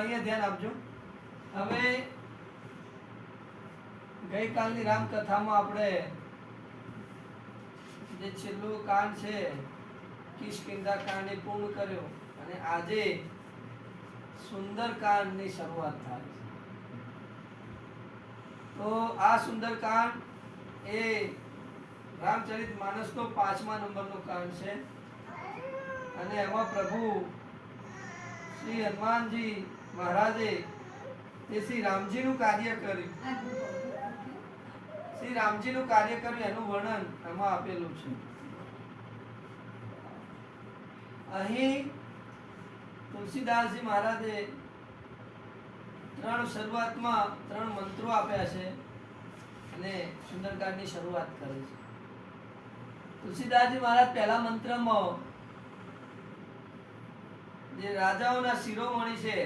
અહીંયા ધ્યાન આપજો. હવે ગઈકાલની રામકથામાં આપણે જે છેલ્લું કાંડ છે કિષ્કિંધા કાંડ એ પૂર્ણ કર્યો અને આજે સુંદર કાંડની શરૂઆત થાય છે. તો આ સુંદર કાંડ એ રામચરિત માનસનો 5મા નંબરનો કાંડ છે અને એમાં પ્રભુ શ્રી હનુમાનજી મહારાજે તે શ્રી રામજીનું કાર્ય કર્યું, શ્રી રામજીનું કાર્ય કર્યું એનું વર્ણન એમાં આપેલું છે. અહીં તુલસીદાસજી મહારાજે શરૂઆતમાં 3 મંત્રો આપ્યા છે અને સુંદરકાંડની શરૂઆત કરે છે. તુલસીદાસજી મહારાજ પહેલા મંત્રમાં જે રાજાઓના શિરોમણી છે,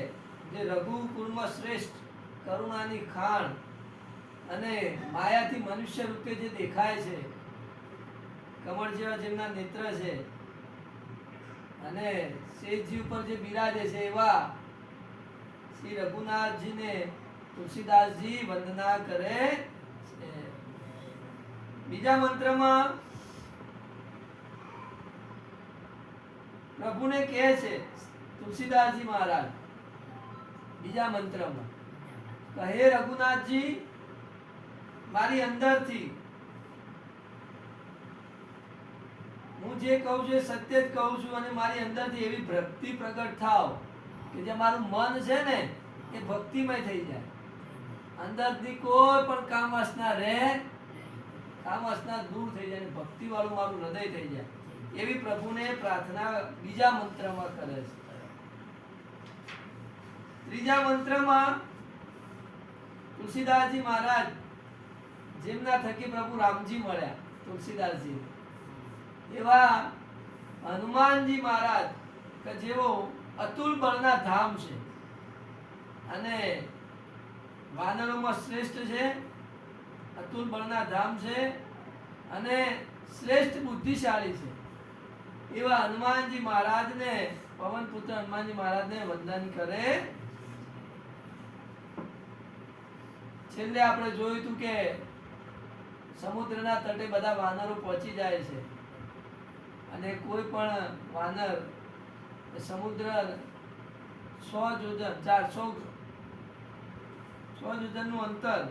જે રઘુકુળમાં શ્રેષ્ઠ, કરુણાની ખાણ અને માયાથી મનુષ્ય રૂપે જે દેખાય છે, કમળ જેવા જેમના નેત્ર છે અને શેષજી ઉપર જે બિરાજે છે એવા શ્રી રઘુનાથજીને તુલસીદાસજી વંદના કરે છે. બીજા મંત્રમાં પ્રભુને કહે છે તુલસીદાસજી મહારાજ બીજા મંત્રમાં, કહે રઘુનાથજી મારી અંદરથી હું જે કહું છું એ સત્ય જ કહું છું અને મારી અંદરથી એવી ભક્તિ પ્રગટ થાવ કે જે મારું મન છે ને એ ભક્તિમય થઈ જાય, અંદરથી કોઈ પણ કામ વાસના રહે, કામ વાસના દૂર થઈ જાય, ભક્તિ વાળું મારું હૃદય થઈ જાય એવી પ્રભુને પ્રાર્થના બીજા મંત્રમાં કરે છે. ત્રીજા મંત્રમાં તુલસીદાસજી મહારાજ જેમના થકી પ્રભુ રામજી મળ્યા તુલસીદાસજી, એવા હનુમાનજી મહારાજ કે જેઓ અતુલ બળના ધામ છે અને વાનરોમાં શ્રેષ્ઠ છે, અતુલ બળના ધામ છે અને શ્રેષ્ઠ બુદ્ધિશાળી છે, એવા હનુમાનજી મહારાજને, પવન પુત્ર હનુમાનજી મહારાજને વંદન કરે. છેલ્લે આપણે જોયું હતું કે સમુદ્રના તટે બધા વાનરો પહોંચી જાય છે અને કોઈ પણ વાનર સમુદ્ર 100 યોજન 100 યોજનનું અંતર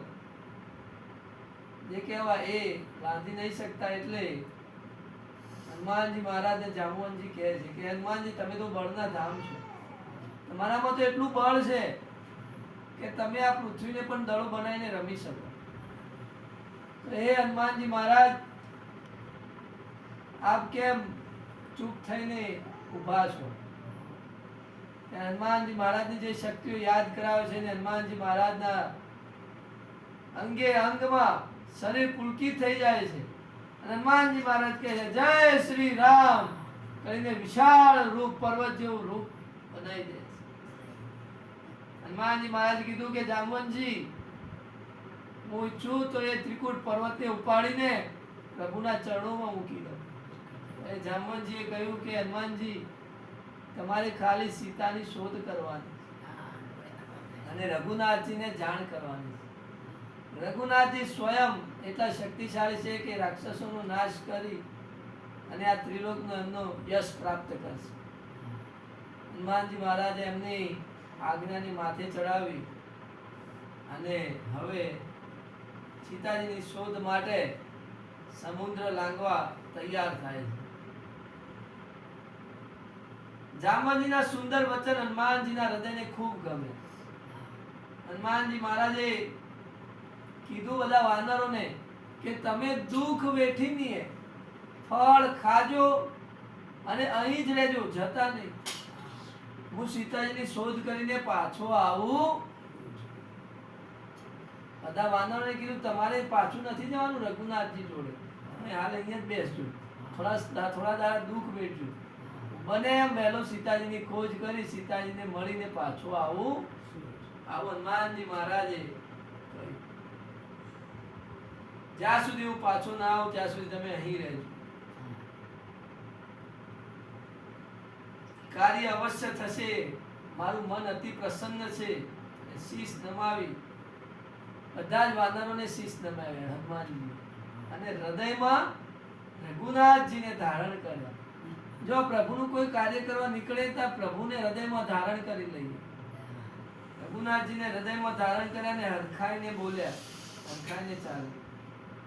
જે કહેવાય એ બાંધી નહીં શકતા, એટલે હનુમાનજી મહારાજને જાંબુવનજી કહે છે કે હનુમાનજી તમે તો બળના ધામ છો, તમારામાં તો એટલું બળ છે કે તમે આ પૃથ્વીને પણ દડો બનાવીને રમી શકો. તો હે હનુમાનજી મહારાજ આપ કેમ ચૂપ થઈને ઊભા છો? હનુમાનજી મહારાજની જે શક્તિઓ યાદ કરાવે છે ને હનુમાનજી મહારાજના અંગે અંગમાં શરીર પુલકિત થઈ જાય છે. હનુમાનજી મહારાજ કહે છે જય શ્રી રામ કહીને વિશાળ રૂપ, પર્વત જેવું રૂપ બનાવી દે છે. હનુમાનજી મહારાજ કીધું કે જાંબુવનજી હું ઈચ્છું તો એ ત્રિકૂટ પર્વતને ઉપાડીને પ્રભુના ચરણોમાં મૂકી દઉં. એ જાંબુવનજીએ કહ્યું કે હનુમાનજી તમારે ખાલી સીતાની શોધ કરવાની અને રઘુનાથજીને જાણ કરવાની. રઘુનાથજી સ્વયં એટલા શક્તિશાળી છે કે રાક્ષસોનો નાશ કરી અને આ ત્રિલોકનો એમનો યશ પ્રાપ્ત કરશે. હનુમાનજી મહારાજે એમની આજ્ઞાની માથે ચડાવી અને હવે સીતાજીની શોધ માટે સમુદ્ર લાંઘવા તૈયાર થાય છે. જાંબુવનજીના સુંદર વચન હનુમાનજીના હૃદયને ખૂબ ગમે. હનુમાનજી મહારાજે કીધું બધા વાનરોને કે તમે દુઃખ વેઠીને ફળ ખાજો અને અહીં જ રહેજો, જતા નહીં. હું સીતાજીની શોધ કરીને પાછો આવું. બધા વાનરોને કીધું તમારે પાછું નથી જવાનું રઘુનાથજી જોડે, તમે હાલ અહીંયા જ બેસજો, થોડા દાડા દુઃખ વેઠજો, બને એમ વહેલો સીતાજીની ખોજ કરી સીતાજીને મળીને પાછો આવું. હનુમાનજી મહારાજે જ્યાં સુધી હું પાછો ના આવું ત્યાં સુધી તમે અહીં રહેજો. કાર્ય અવશ્ય થશે, મારું મન અતિ પ્રસન્ન છે. શીશ નમાવી બધા જ વાનરોને શીશ નમાવ્યા હનુમાનજી, અને હૃદયમાં રઘુનાથજીને ધારણ કર્યા. જો પ્રભુનું કોઈ કાર્ય કરવા નીકળે તો પ્રભુને હૃદયમાં ધારણ કરી લઈએ. રઘુનાથજીને હૃદયમાં ધારણ કર્યા ને હરખાઈને બોલ્યા, હરખાઈને ચાલે.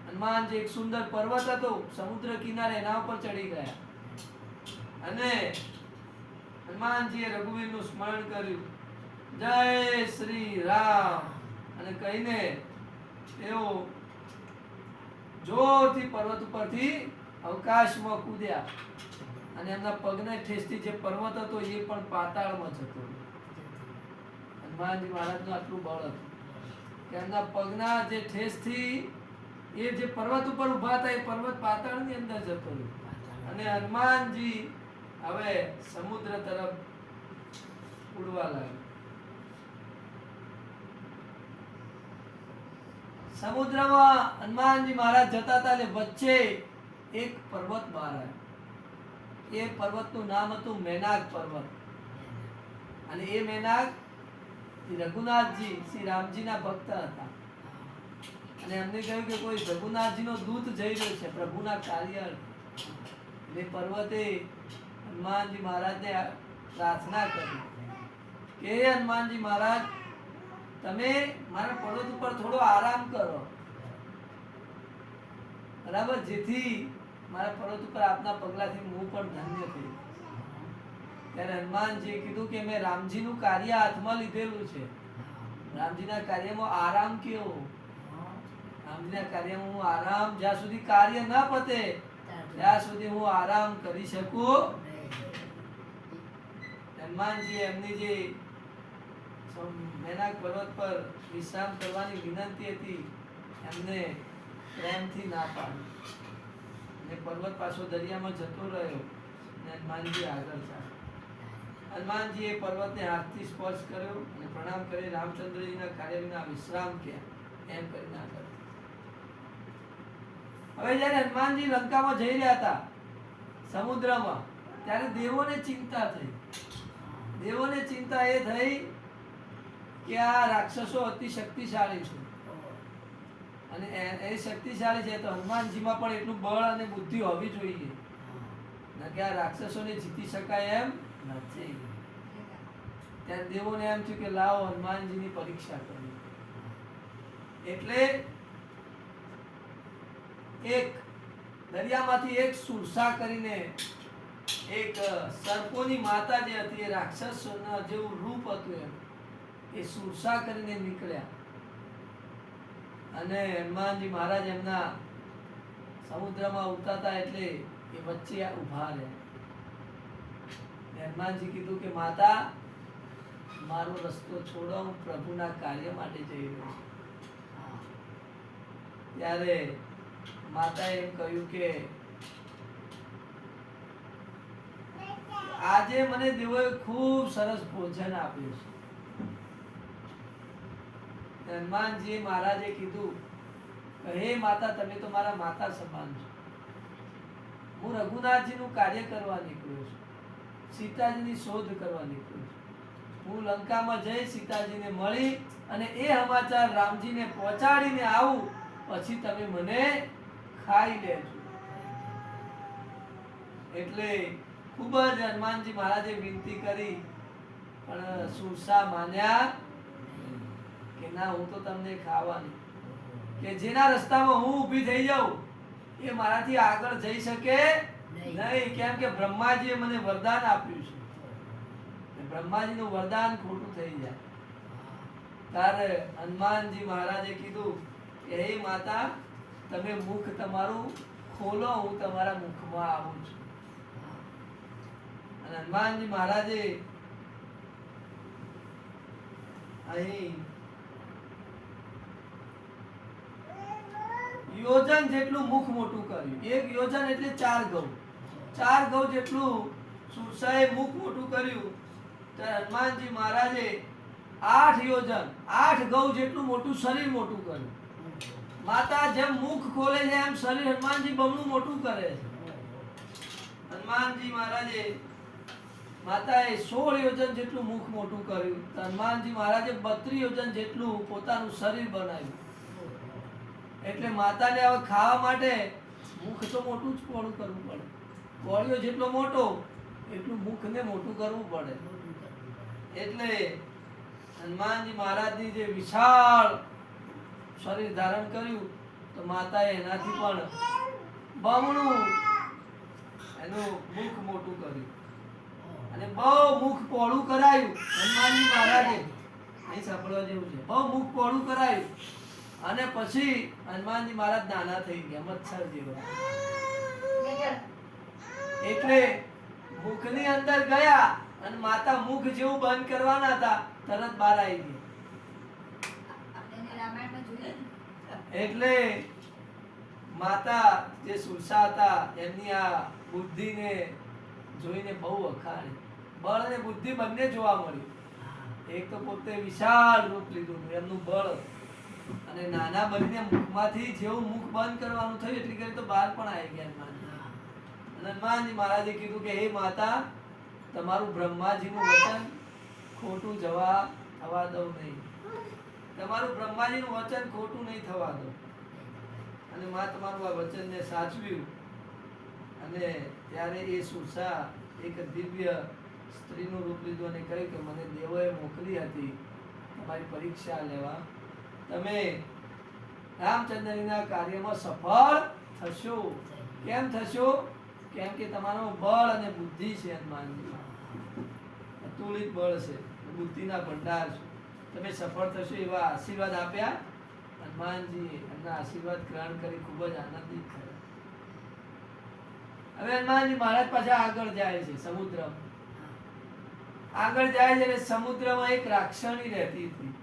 હનુમાનજી એક સુંદર પર્વત હતો સમુદ્ર કિનારે, એના ઉપર ચડી ગયા અને હનુમાનજીએ રઘુવીરનું સ્મરણ કર્યું, જય શ્રી રામ અને કહીને તેઓ જોરથી પર્વત ઉપરથી અવકાશમાં કૂદ્યા અને એમના પગને ઠેસથી જે પર્વત હતો એ પણ પાતાળમાં જતો. હનુમાનજી મહારાજનું આટલું બળ હતું કે એમના પગના જે ઠેસથી એ જે પર્વત ઉપર ઉભા હતા એ પર્વત પાતાળની અંદર જતો રહ્યો. અને હનુમાનજી હવે સમુદ્ર તરફ ઉડવા લાગ્યા. સમુદ્રમાં હનુમાનજી મહારાજ જતા હતા એટલે વચ્ચે એક પર્વત બહાર આવ્યો. એ પર્વતનું નામ હતું મેનાક પર્વત. અને એ મેનાક રઘુનાથજી શ્રી રામજીના ભક્ત હતા અને એમને કહ્યું કે કોઈ રઘુનાથજીનો દૂત જઈ રહ્યો છે પ્રભુના કાર્ય. એ પર્વતે હનુમાનજી મહારાજને પ્રાર્થના કરી કે હનુમાનજી મહારાજ, તમે મારા પર્વત ઉપર થોડો આરામ કરો, બરાબર, જેથી મારા પર્વત ઉપર આપના પગલાથી હું પણ ધન્ય થઈ. ત્યારે હનુમાનજીએ કીધું કે મેં રામજીનું કાર્ય હાથમાં લીધેલું છે. રામજીના કાર્યમાં આરામ કેવો? રામજીના કાર્યમાં હું આરામ, જ્યાં સુધી કાર્ય ન પતે ત્યાં સુધી હું આરામ કરી શકું. હનુમાનજી એમની જે મેનાક પર્વત પર વિશ્રામ કરવાની વિનંતી હતી એમને પ્રેમથી ના પાડી અને પર્વત પાછો દરિયામાં જતો રહ્યો અને હનુમાનજી આગળ ચાલ્યા. હનુમાનજીએ પર્વતને હાથથી સ્પર્શ કર્યો અને પ્રણામ કરી રામચંદ્રજીના કાર્ય વિના વિશ્રામ ક્યાં એમ કરીને આગળ. હવે જ્યારે હનુમાનજી લંકામાં જઈ રહ્યા હતા સમુદ્રમાં, ત્યારે દેવોને ચિંતા થઈ. દેવોને ચિંતા એ થઈ કે આ રાક્ષસો અતિ શક્તિશાળી છે અને એ શક્તિશાળી છે તો હનુમાનજીમાં પણ એટલું બળ અને બુદ્ધિ હોવી જોઈએ કે આ રાક્ષસોને જીતી શકાય એમ નથી. ત્યારે દેવોને એમ થયું કે લાવો હનુમાનજીની પરીક્ષા કરી. એટલે એક દરિયામાંથી એક સુરસા કરીને એક સર્પોની માતા જે હતી, એ રાક્ષસોના જેવું રૂપ હતું એમ, એ સુરસા કરીને નીકળ્યા અને હનુમાનજી મહારાજ એમના સમુદ્રમાં ઉતરતા એટલે એ વચ્ચે ઉભા રહ્યા. હનુમાનજી કીધું કે માતા, મારો રસ્તો છોડો, હું પ્રભુના કાર્ય માટે જઈ રહ્યો છું. ત્યારે માતાએ એમ કહ્યું કે આજે મને દેવોએ ખૂબ સરસ ભોજન આપ્યું છે. હનુમાનજી મહારાજે કીધું, હે માતા, તમે તો મારા માતા સમાન છો. હું રઘુનાથજીનું કાર્ય કરવા નીકળ્યો છું, સીતાજીની શોધ કરવા નીકળ્યો છું. હું લંકામાં જઈ સીતાજીને મળી અને એ સમાચાર રામજીને પહોંચાડીને આવું, પછી તમે મને ખાઈ લેજો. એટલે ખૂબ જ હનુમાનજી મહારાજે વિનંતી કરી પણ સુરસા માન્યા કે ના, હું તો તમને ખાવાની, કે જેના રસ્તામાં હું ઊભી થઈ જાઉં એ મારાથી આગળ જઈ શકે નહીં. કેમ કે બ્રહ્માજીએ મને વરદાન આપ્યું છે, બ્રહ્માજીનું વરદાન ખોટું થઈ જાય. ત્યારે હનુમાનજી મહારાજે કીધું કે હે માતા, તમે મુખ તમારું ખોલો, હું તમારા મુખમાં આવું છું. અને હનુમાનજી મહારાજે અહીં યોજન જેટલું મુખ મોટું કર્યું. એક યોજન એટલે 4 ગૌ. 4 ગૌ જેટલું સુરસાએ મુખ મોટું કર્યું. ત્યારે હનુમાનજી મહારાજે 8 યોજન 8 ગૌ જેટલું મોટું શરીર મોટું કર્યું. માતા જેમ મુખ ખોલે છે એમ શરીર હનુમાનજી બમણું મોટું કરે છે. હનુમાનજી મહારાજે માતાએ 16 યોજન જેટલું મુખ મોટું કર્યું. હનુમાનજી મહારાજે 32 યોજન જેટલું પોતાનું શરીર બનાવ્યું. એટલે માતાને હવે ખાવા માટે મુખ તો મોટું જ પહોળું કરવું પડે. કોળિયો જેટલો મોટો એટલું મુખને મોટું કરવું પડે. એટલે હનુમાનજી મહારાજની જે વિશાળ શરીર ધારણ કર્યું તો માતાએ એનાથી પણ બમણું એનું મુખ મોટું કર્યું અને બહુ મુખ પહોળું કરાયું. હનુમાનજી મહારાજે અહીં સાંભળવા જેવું છે. બહુ મુખ પહોળું કરાયું અને પછી હનુમાનજી મહારાજ નાના થઈ ગયા, મચ્છર જેવા. એટલે મુખની અંદર ગયા અને માતા મુખ જેવું બંધ કરવાના હતા, તરત બહાર આવી ગયા. એટલે માતા જે સુરસા હતા એમની આ બુદ્ધિને જોઈને બહુ વખાણી. બળ અને બુદ્ધિ બંને જોવા મળ્યું. એક તો પોતે વિશાળ રૂપ લીધું એમનું બળ, અને નાના બનીને મુખમાંથી જેવું મુખ બંધ કરવાનું થયું એટલી કરી તો બહાર પણ આવી ગયા હનુમાનજી. અને હનુમાનજી મહારાજે કીધું કે હે માતા, તમારું બ્રહ્માજીનું વચન ખોટું થવા દઉં નહીં. તમારું બ્રહ્માજીનું વચન ખોટું નહીં થવા દો. અને માં તમારું આ વચનને સાચવ્યું. અને ત્યારે એ સુરસા એક દિવ્ય સ્ત્રીનું રૂપ લીધું અને કહ્યું કે મને દેવોએ મોકલી હતી તમારી પરીક્ષા લેવા. તમે રામચંદ્રના કાર્યમાં સફળ થશો. કેમ થશો? કેમ કે તમારો બળ અને બુદ્ધિ છે. હનુમાનજી અતુલિત બળ છે, બુદ્ધિના ભંડાર છે. તમે સફળ થશો એવા આશીર્વાદ આપ્યા. હનુમાનજી એમના આશીર્વાદ ગ્રહણ કરી ખૂબ જ આનંદિત થયા. હવે હનુમાનજી મહારાજ પાછા આગળ જાય છે સમુદ્રમાં. આગળ જાય છે એટલે સમુદ્રમાં એક રાક્ષણી રહેતી હતી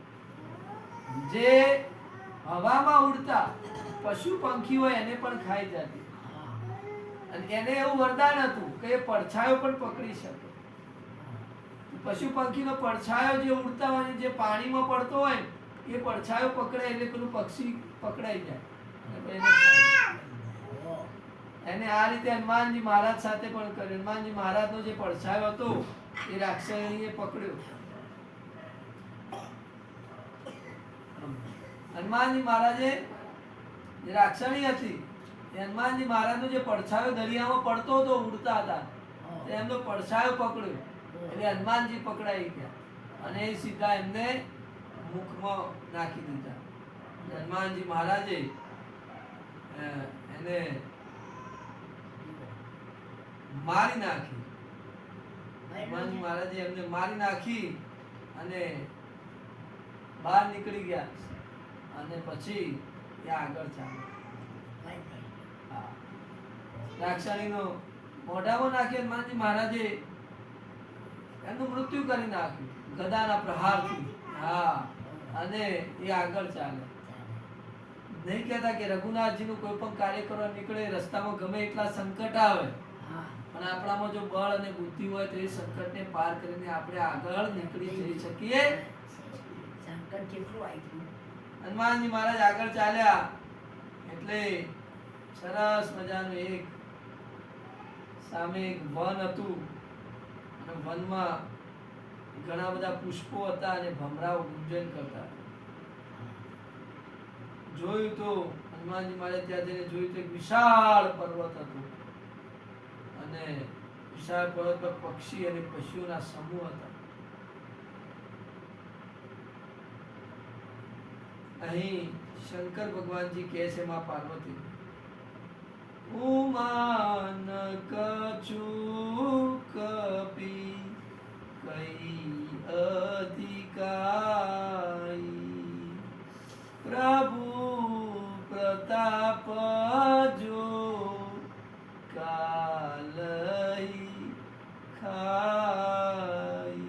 જે હવામાં ઉડતા પશુ પંખીઓ એને પણ ખાઈ જતી. અને એને એવું વરદાન હતું કે એ પડછાયો પણ પકડી શકે. પશુ પંખીનો પડછાયો જે ઉડતા હોય, જે પાણીમાં પડતો હોય, એ પડછાયો પકડે એટલે પેલું પક્ષી પકડાઈ જાય. એને આ રીતે હનુમાનજી મહારાજ સાથે પણ કર્યું. હનુમાનજી મહારાજનો જે પડછાયો હતો એ રાક્ષણીએ પકડ્યો. હનુમાનજી મહારાજે જે રાક્ષણી હતી એ હનુમાનજી મહારાજનો જે પડછાયો દરિયામાં પડતો હતો, ઉડતા હતા, એમનો પડછાયો પકડ્યો એટલે હનુમાનજી પકડાઈ ગયા અને એ સીધા એમને મુખમાં નાખી દીધા. હનુમાનજી મહારાજે એને મારી નાખી. હનુમાનજી મહારાજે એમને મારી નાખી અને બહાર નીકળી ગયા. અને પછી ત્યાં આગળ ચાલે. રાક્ષણીનો મોઢામાં નાખી હનુમાનજી મહારાજે એમનું મૃત્યુ કરી નાખ્યું ગદાના પ્રહારથી. અને એ આગળ ચાલે. નહીં કહેતા કે રઘુનાથજીનું કોઈ પણ કાર્ય કરવા નીકળે, રસ્તામાં ગમે એટલા સંકટ આવે, પણ આપણામાં જો બળ અને બુદ્ધિ હોય તો એ સંકટને પાર કરીને આપણે આગળ નીકળી જઈ શકીએ. સંકટ કેટલું આવ્યું. હનુમાનજી મહારાજ આગળ ચાલ્યા એટલે સરસ મજાનું એક સામે એક વન હતું અને વનમાં ઘણા બધા પુષ્પો હતા અને ભમરાઓ ગુંજન કરતા. જોયું તો હનુમાનજી મહારાજ ત્યાં જઈને જોયું તો એક વિશાળ પર્વત હતો અને વિશાળ પર્વત પર પક્ષી અને પશુઓના સમૂહ હતા. અહીં શંકર ભગવાનજી કહે છે માં પાર્વતી, ઉમાન કચુ કપી કઈ અધિકારી પ્રભુ પ્રતાપ જો કાલઈ ખાઈ.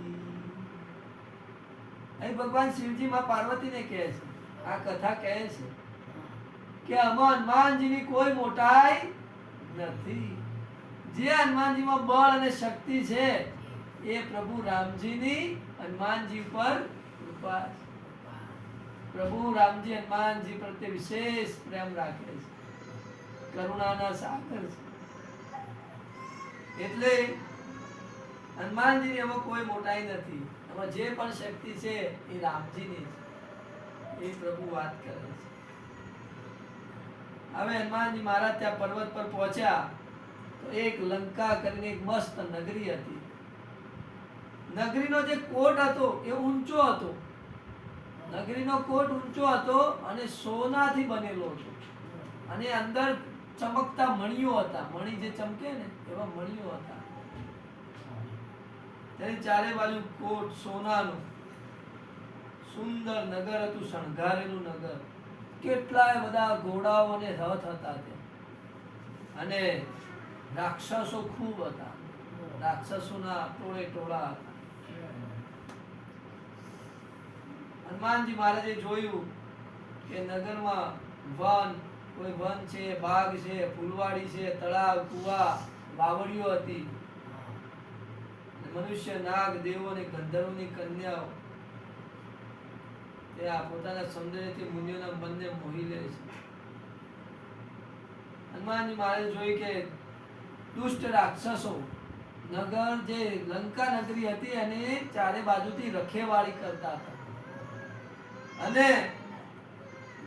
અહીં ભગવાન શિવજી માં પાર્વતીને કહે છે, આ કથા કહે છે કે આમાં હનુમાનજીની કોઈ મોટાઈ નથી. જે હનુમાનજીમાં બળ અને શક્તિ છે એ પ્રભુ રામજીની હનુમાનજી પર કૃપા. પ્રભુ રામજી હનુમાનજી પ્રત્યે વિશેષ પ્રેમ રાખે છે, કરુણાના સાગર છે. એટલે હનુમાનજી એમાં કોઈ મોટાઈ નથી, એમાં જે પણ શક્તિ છે એ રામજીની છે, એ પ્રભુ વાત કરે છે. હવે હનુમાનજી મહારાજ ત્યાં પર્વત પર પહોંચ્યા તો એક લંકા કરીને એક મસ્ત નગરી હતી. નગરીનો જે કોટ હતો એ ઊંચો હતો, નગરીનો કોટ ઊંચો હતો અને સોનાથી બનેલો હતો, અને અંદર ચમકતા મણિયો હતા, મણી જે ચમકે ને એવા મણિયો હતા. તેની ચારે બાજુ કોટ સોનાનું સુંદર નગર હતું, શણગારેલું નગર. કેટલાય બધા ઘોડાઓ અને રથ હતા ત્યાં, અને રાક્ષસો ખૂબ હતા, રાક્ષસોના ટોળે ટોળા હતા. હનુમાનજી મહારાજે જોયું કે નગરમાં વન, કોઈ વન છે, બાગ છે, ફૂલવાડી છે, તળાવ, કુવા, બાવળીઓ હતી. મનુષ્ય, નાગ, દેવો અને ગંધર્વોની કન્યાઓ તે આ પોતાના સૌંદર્યથી મુનિઓના મનને મોહી લે છે. હનુમાનજી મહારાજે જોયું કે દુષ્ટ રાક્ષસો નગર, જે લંકા નગરી હતી અને ચારે બાજુથી રખેવાળી કરતા હતા, અને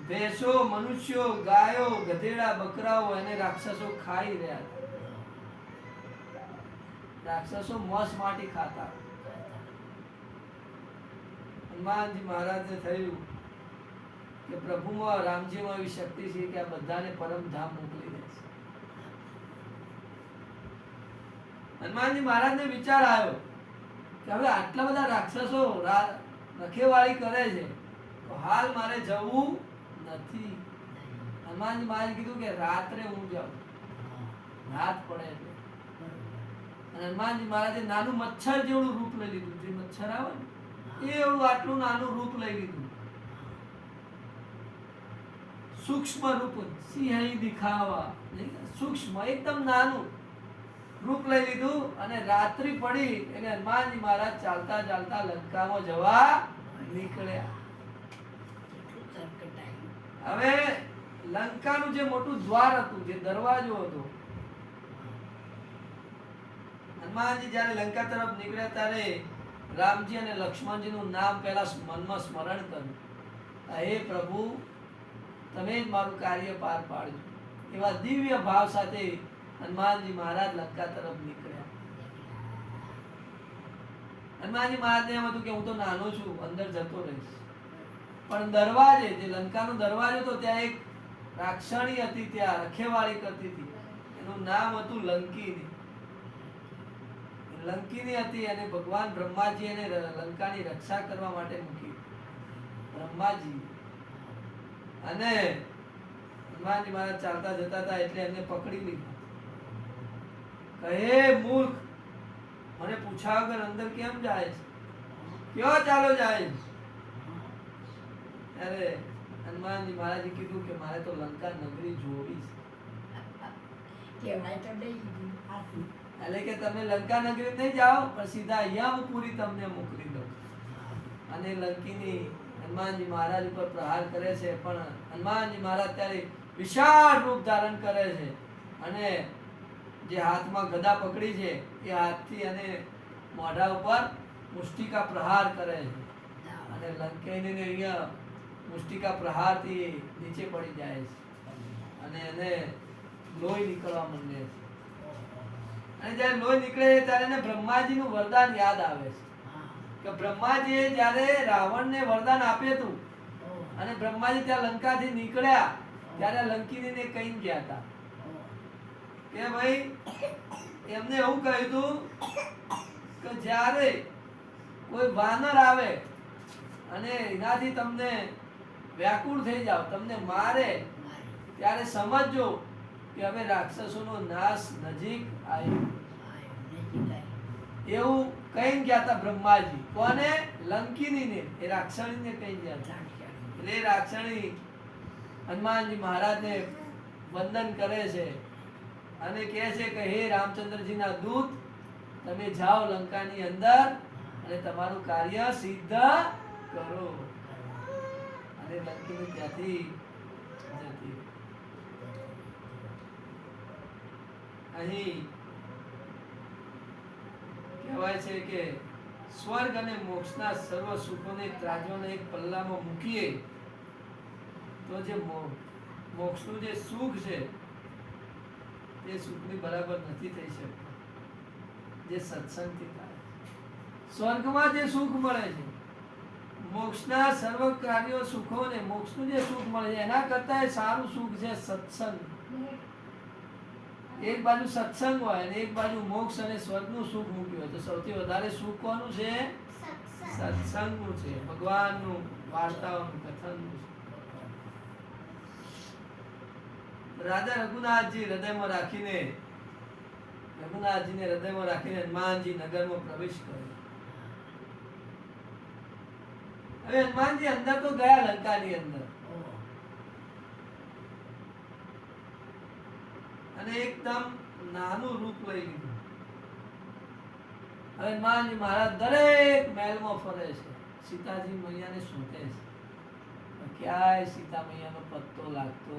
ભેંસો, મનુષ્યો, ગાયો, ગધેડા, બકરાઓ એને રાક્ષસો ખાઈ રહ્યા હતા. રાક્ષસો મોસ માટી ખાતા. હનુમાનજી મહારાજને થયું કે પ્રભુમાં, રામજીમાં એવી શક્તિ છે કે આ બધાને પરમધામ મોકલી દેશે. હનુમાનજી મહારાજને વિચાર આવ્યો કે હવે આટલા બધા રાક્ષસો રખેવાળી કરે છે તો હાલ મારે જવું નથી. હનુમાનજી મહારાજે કીધું કે રાત્રે હું જાઉં, રાત પડે એટલે. અને હનુમાનજી મહારાજે નાનું મચ્છર જેવડું રૂપ લઈ લીધું, જે મચ્છર આવે ને એવું આટલું નાનું રૂપ લઈ લીધું, સૂક્ષ્મ રૂપ, સિંહ દિખાવા, સૂક્ષ્મ એકદમ નાનું રૂપ લઈ લીધું. અને રાત્રિ પડી એટલે હનુમાનજી મહારાજ ચાલતા ચાલતા લંકામાં જવા નીકળ્યા. હવે લંકાનું જે મોટું દ્વાર હતું, જે દરવાજો હતો, હનુમાનજી જયારે લંકા તરફ નીકળ્યા ત્યારે રામજી અને લક્ષ્મણજીનું નામ પહેલા મનમાં સ્મરણ કર્યું. હે પ્રભુ, તમે જ મારું કાર્ય પાર પાડજો. એવા દિવ્ય ભાવ સાથે હનુમાનજી મહારાજ લંકા તરફ નીકળ્યા. હનુમાનજી મહારાજને એમ હતું કે હું તો નાનો છું, અંદર જતો રહીશ. પણ દરવાજે, જે લંકાનો દરવાજો હતો, ત્યાં એક રાક્ષણી હતી, ત્યાં રખેવાળી કરતી હતી. એનું નામ હતું લંકિની. લંકિની હતી અને ભગવાન બ્રહ્માજી એને લંકાની રક્ષા કરવા માટે મૂકી, બ્રહ્માજી. અને હનુમાનજી મહારાજ ચાલતા જતા હતા એટલે એમને પકડી લીધા. કહે મૂર્ખ, મને પૂછ્યા વગર અંદર કેમ જાય છે? ક્યાં ચાલો જાય? અરે હનુમાનજી મહારાજે કીધું કે મારે તો લંકા નગરી જોવી છે. એટલે કે તમે લંકા નગરી નહીં જાઓ, પણ સીધા અહીંયા હું પૂરી તમને મોકલી દઉં. અને લંકીની હનુમાનજી મહારાજ ઉપર પ્રહાર કરે છે, પણ હનુમાનજી મહારાજ ત્યારે વિશાળ રૂપ ધારણ કરે છે, અને જે હાથમાં ગદા પકડી છે એ હાથથી અને મોઢા ઉપર મુષ્ટિકા પ્રહાર કરે છે, અને લંકેનીને અહીંયા મુષ્ટિકા પ્રહારથી નીચે પડી જાય છે, અને એને લોહી નીકળવા માંડે છે. અને જ્યારે લોહી નીકળે ત્યારે એને બ્રહ્માજીનું વરદાન યાદ આવે છે કે બ્રહ્માજીએ જ્યારે રાવણને વરદાન આપ્યું હતું, અને બ્રહ્માજી ત્યાં લંકાથી નીકળ્યા ત્યારે લંકિનીને કહી ગયા હતા કે ભાઈ, એમને એવું કહ્યું હતું કે જ્યારે કોઈ વાનર આવે અને એનાથી તમને વ્યાકુળ થઈ જાવ, તમને મારે, ત્યારે સમજજો કે હવે રાક્ષસોનો નાશ નજીક આવ્યો. એવું કઈ ગયા હતા બ્રહ્માજી. કોને? લંકિનીને, એ રાક્ષણીને કઈ ગયા હતા. એટલે રાક્ષણી હનુમાનજી મહારાજને વંદન કરે છે અને કહે છે કે હે રામચંદ્રજીના દૂત, તમે જાઓ લંકાની અંદર અને તમારું કાર્ય સિદ્ધ કરો. અને લંકિની ત્યાંથી જતી. અહીં કહેવાય છે કે સ્વર્ગ અને મોક્ષના સર્વ સુખોને ત્રાજવાના એક પલ્લામાં મૂકીએ તો જે મોક્ષનું જે સુખ છે તે સુખની બરાબર નથી થઈ શકતું જે સત્સંગથી થાય. સ્વર્ગમાં જે સુખ મળે છે, મોક્ષના સર્વ કાર્યો સુખો ને મોક્ષનું જે સુખ મળે છે એના કરતા સારું સુખ છે સત્સંગ. એક બાજુ સત્સંગ હોય અને એક બાજુ મોક્ષ અને સ્વર્ગનું સુખ મૂક્યું હોય તો સૌથી વધારે સુખ કોનું છે? સત્સંગનું છે, ભગવાનનું વાર્તાઓનું કથનનું છે. રાજા રઘુનાથજીને હૃદયમાં રાખીને હનુમાનજી નગરમાં પ્રવેશ કર્યો. હવે હનુમાનજી અંદર તો ગયા લંકાની અંદર અને એકદમ નાનું રૂપ લઈ લીધું. હવે હનુમાનજી મહારાજ દરેક મહેલમાં ફરે છે, સીતાજી મૈયાને શોધે છે, ક્યાંય સીતા મૈયાનો પત્તો લાગતો.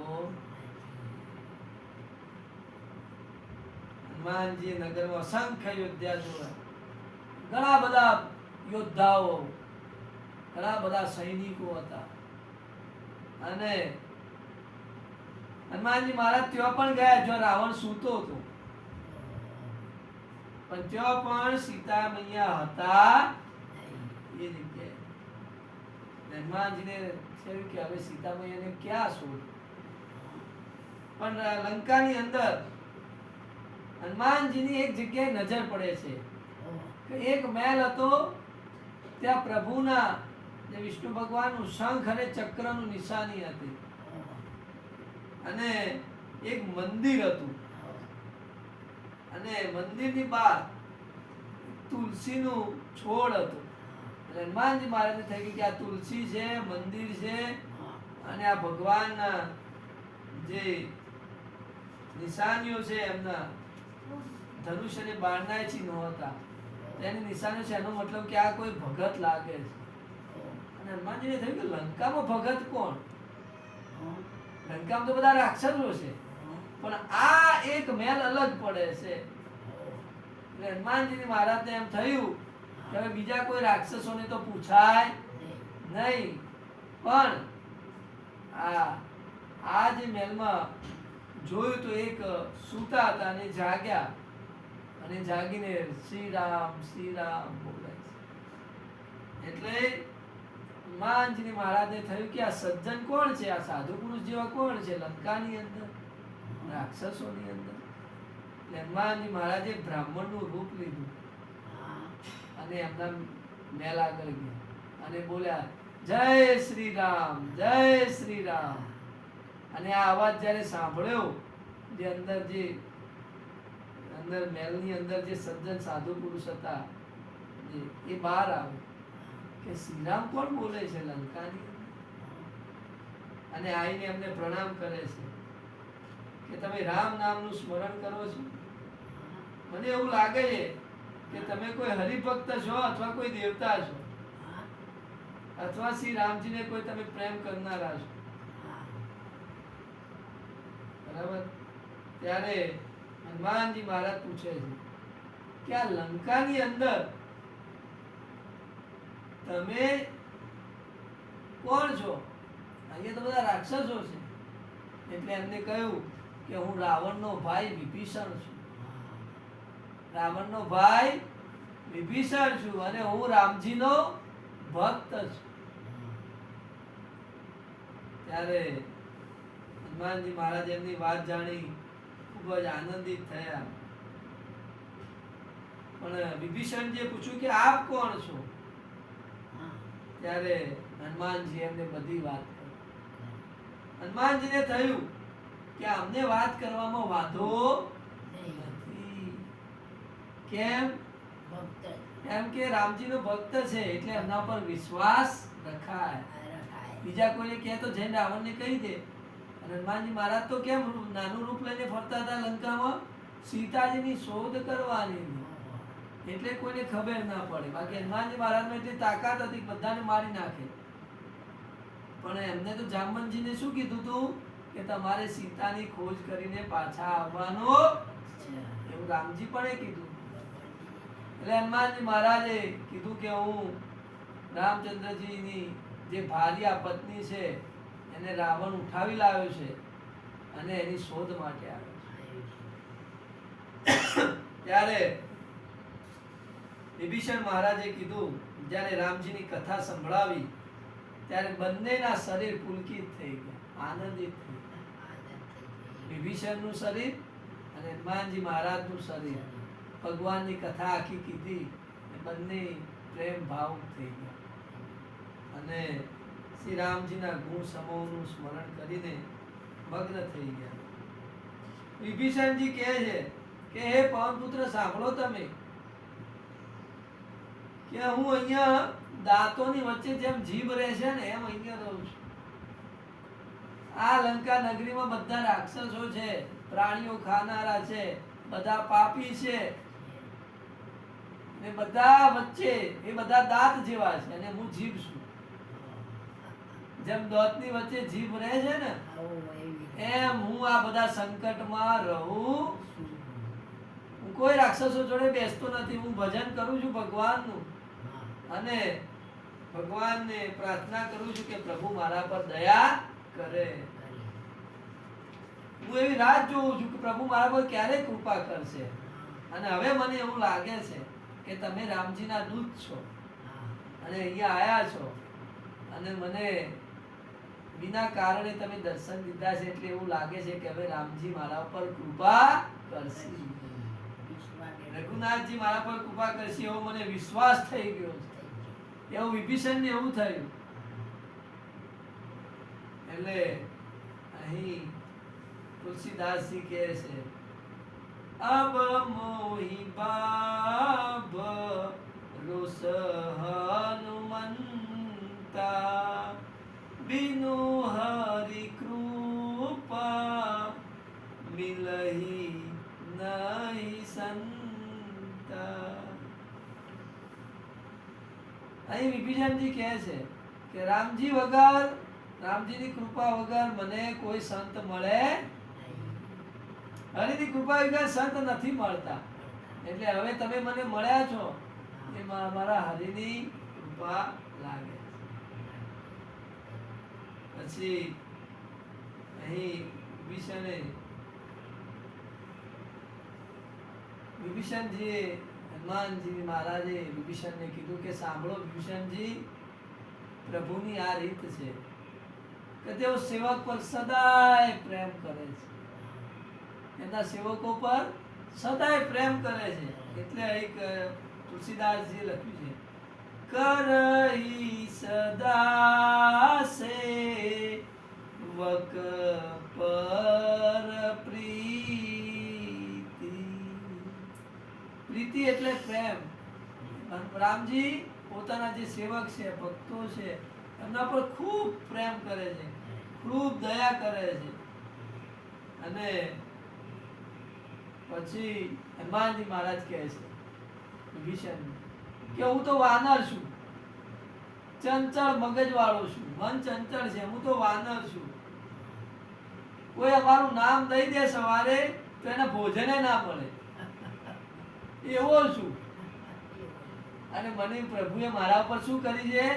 હનુમાનજી નગરમાં અસંખ્ય યોદ્ધા જોયા, ઘણા બધા યોદ્ધાઓ, ઘણા બધા સૈનિકો હતા. અને હનુમાનજી મહારાજ ત્યાં પણ ગયા જો રાવણ સૂતો હતો, પણ ત્યાં પણ સીતા મૈયા હતા એ જગ્યાએ. હનુમાનજીને થયું કે હવે સીતા મૈયાને ક્યાં શોધ. પણ લંકાની અંદર હનુમાનજીની એક જગ્યાએ નજર પડે છે કે એક મહેલ હતો, ત્યાં પ્રભુના જે વિષ્ણુ ભગવાનનું શંખ અને ચક્રનું નિશાની હતી અને એક મંદિર હતું અને મંદિરની બહાર તુલસીનું છોડ હતું. હનુમાનજી મહારાજને થઈ ગયું કે આ તુલસી છે, મંદિર છે અને આ ભગવાનના જે નિશાનીઓ છે એમના ધનુષ અને બાણના ચિહ્નો હતા તેની નિશાનીઓ છે, એનો મતલબ કે આ કોઈ ભગત લાગે છે. અને હનુમાનજીને થયું કે લંકામાં ભગત કોણ? લંકામાં તો બધા રાક્ષસો છે, પણ આ એક મહેલ અલગ પડે છે. એટલે હનુમાનજી મહારાજને એમ થયું કે હવે બીજા કોઈ રાક્ષસોને તો પૂછાય નહીં, પણ આ જે મહેલમાં જોયું તો એક સૂતા હતા અને જાગ્યા અને જાગીને શ્રી રામ બોલાય છે. એટલે હનુમાનજી મહારાજને થયું કે આ સજ્જન કોણ છે, આ સાધુ પુરુષ જેવા કોણ છે લંકાની અંદર, રાક્ષસોની અંદર. એટલે હનુમાનજી મહારાજે બ્રાહ્મણનું રૂપ લીધું અને એમના મહેલ આગળ ગયા અને બોલ્યા જય શ્રી રામ, જય શ્રી રામ. અને આ અવાજ જ્યારે સાંભળ્યો, જે અંદર મહેલની અંદર જે સજ્જન સાધુ પુરુષ હતા એ બહાર આવે કે શ્રીરામ કોણ બોલે છે લંકાની. અને આવીને એમને પ્રણામ કરે છે કે તમે રામ નામનું સ્મરણ કરો છો. મને એવું લાગે છે કે તમે કોઈ હરિભક્ત છો અથવા કોઈ દેવતા છો અથવા શ્રી રામજીને કોઈ તમે પ્રેમ કરનારા છો. બરાબર. ત્યારે હનુમાનજી મહારાજ પૂછે છે કે આ લંકાની અંદર તમે કોણ છો? અહીંયા તો બધા રાક્ષસો છે. એટલે એમને કહ્યું કે હું રાવણનો ભાઈ વિભીષણ છું. રાવણનો ભાઈ વિભીષણ છું અને હું રામજીનો ભક્ત છું. ત્યારે હનુમાનજી મહારાજ એમની વાત જાણી ખૂબ જ આનંદિત થયા. પણ વિભીષણજીએ પૂછ્યું કે આપ કોણ છો? ત્યારે હનુમાનજી એમને બધી વાત કરી. હનુમાનજીને થયું કે અમને વાત કરવામાં વાંધો નથી. કેમ? એમ કે રામજીનો ભક્ત છે એટલે એમના પર વિશ્વાસ રખાય. બીજા કોઈને કહે તો જઈને રાવણને કહી દે. અને હનુમાનજી મહારાજ તો કેમ નાનું રૂપ લઈને ફરતા હતા લંકામાં? સીતાજીની શોધ કરવાની, એટલે કોઈને ખબર ના પડે. બાકી હનુમાનજી મહારાજમાં એટલી તાકાત હતી બધાને મારી નાખે. પણ એમને તો જામવંતજીને શું કીધું હતું કે તમારે સીતાની ખોજ કરીને પાછા આવવાનો, એવું રામજી પણ કીધું. એટલે હનુમાનજી મહારાજે કીધું કે હું રામચંદ્રજીની જે ભાર્યા પત્ની છે એને રાવણ ઉઠાવી લાવ્યો છે અને એની શોધ માટે આવ્યો છે. ત્યારે વિભીષણ મહારાજે કીધું, જ્યારે રામજીની કથા સંભળાવી ત્યારે બંનેના શરીર પુલકિત થઈ ગયા, આનંદિત થઈ ગયા. વિભીષણનું શરીર અને હનુમાનજી મહારાજનું શરીર ભગવાનની કથા આખી કીધી, બંને પ્રેમ ભાવુક થઈ ગયા અને શ્રી રામજીના ગુણ સમૂહનું સ્મરણ કરીને મગ્ન થઈ ગયા. વિભીષણજી કહે છે કે હે પવનપુત્ર, સાંભળો તમે કે હું અહીંયા દાંતોની વચ્ચે જેમ જીભ રહે છે ને એમ અહીંયા રહું છું. આ લંકા નગરીમાં બધા રાક્ષસો છે, પ્રાણીઓ ખાનારા છે, બધા પાપી છે ને બધા વચ્ચે એ બધા દાંત જેવા છે અને હું જીભ છું. જેમ દાંતની વચ્ચે જીભ રહે છે ને એમ હું આ બધા સંકટમાં રહું. હું કોઈ રાક્ષસો જોડે બેસતો નથી, હું ભજન કરું છું ભગવાનનું અને ભગવાનને પ્રાર્થના કરું છું કે પ્રભુ મારા પર દયા કરે. હું એવી રાહ જોઉં છું કે પ્રભુ મારા પર ક્યારે કૃપા કરશે. અને હવે મને એવું લાગે છે કે તમે રામજીના દૂત છો અને અહીંયા આયા છો અને મને વિના કારણે તમે દર્શન દીધા છે, એટલે એવું લાગે છે કે હવે રામજી મારા પર કૃપા કરશે, રઘુનાથજી મારા પર કૃપા કરશે એવો મને વિશ્વાસ થઈ ગયો છે. એવું વિભીષણને એવું થયું. એટલે અહીં તુલસીદાસજી કહે છે, અબ મોહી બાબ રોષ હનુમંતા बिनु हरि कृपा मिलहि नहीं संता. અહીં વિભીષણજી કહે છે કે રામજી વગર, રામજીની કૃપા વગર મને કોઈ સંત મળે, હરિની કૃપા વગર સંત નથી મળતા. એટલે હવે તમે મને મળ્યા છો એ મારા હરિની કૃપા લાગે. પછી અહીં વિભીષણજીએ હનુમાનજી મહારાજે વિભીષણને કીધું કે સાંભળો વિભીષણજી, પ્રભુની આ રીત છે કે તેઓ સેવક પર સદાય પ્રેમ કરે છે, એમના સેવકો પર સદાય પ્રેમ કરે છે. એટલે એક તુલસીદાસજી લખ્યું છે, કરહી સદા સેવક પર પ્રીતિ. પ્રીતિ એટલે પ્રેમ. રામજી પોતાના જે સેવક છે, ભક્તો છે, એમના પર ખૂબ પ્રેમ કરે છે, ખૂબ દયા કરે છે. અને પછી હનુમાનજી મહારાજ કહે છે વિભીષણ કે હું તો વાનર છું, ચંચળ મગજ વાળો છું, મન ચંચળ છે, હું તો વાનર છું. કોઈ અમારું નામ દઈ દે સવારે તો એને ભોજને ના મળે, એવો છું. અને મને પ્રભુએ મારા ઉપર શું કરી છે?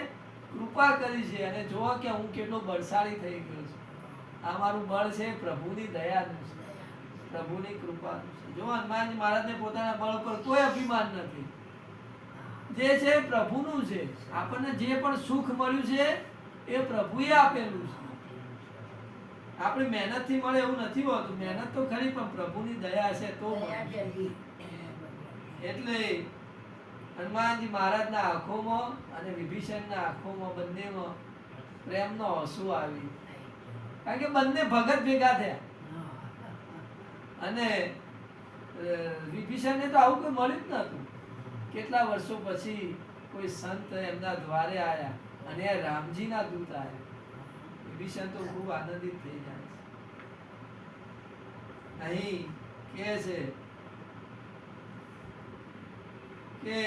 કૃપા કરી છે. અને જો કે હું કેટલો બળશાળી થઈ ગયો છું. આ મારું બળ છે પ્રભુની દયાનું છે, પ્રભુની કૃપાનું છે. જો હનુમાનજી મહારાજને પોતાના બળ ઉપર કોઈ અભિમાન નથી, જે છે પ્રભુનું છે. આપણને જે પણ સુખ મળ્યું છે એ પ્રભુએ આપેલું છે. આપણી મહેનતથી મળે એવું નથી હોતું. મહેનત તો ખરી, પણ પ્રભુની દયા છે તો મળે. એટલે હનુમાનજી મહારાજના આંખોમાં અને વિભીષણના આંખોમાં બંનેમાં પ્રેમનો આંસુ આવી, કારણ કે બંને ભગત ભેગા થયા. અને વિભીષણને તો આવું કોઈ મળ્યું જ નતું. કેટલા વર્ષો પછી કોઈ સંત એમના દ્વારે આવ્યા અને રામજીના દૂત આવ્યા. વિભીષણ તો ખૂબ આનંદિત થઈ જાય છે. અહીં કહે છે કે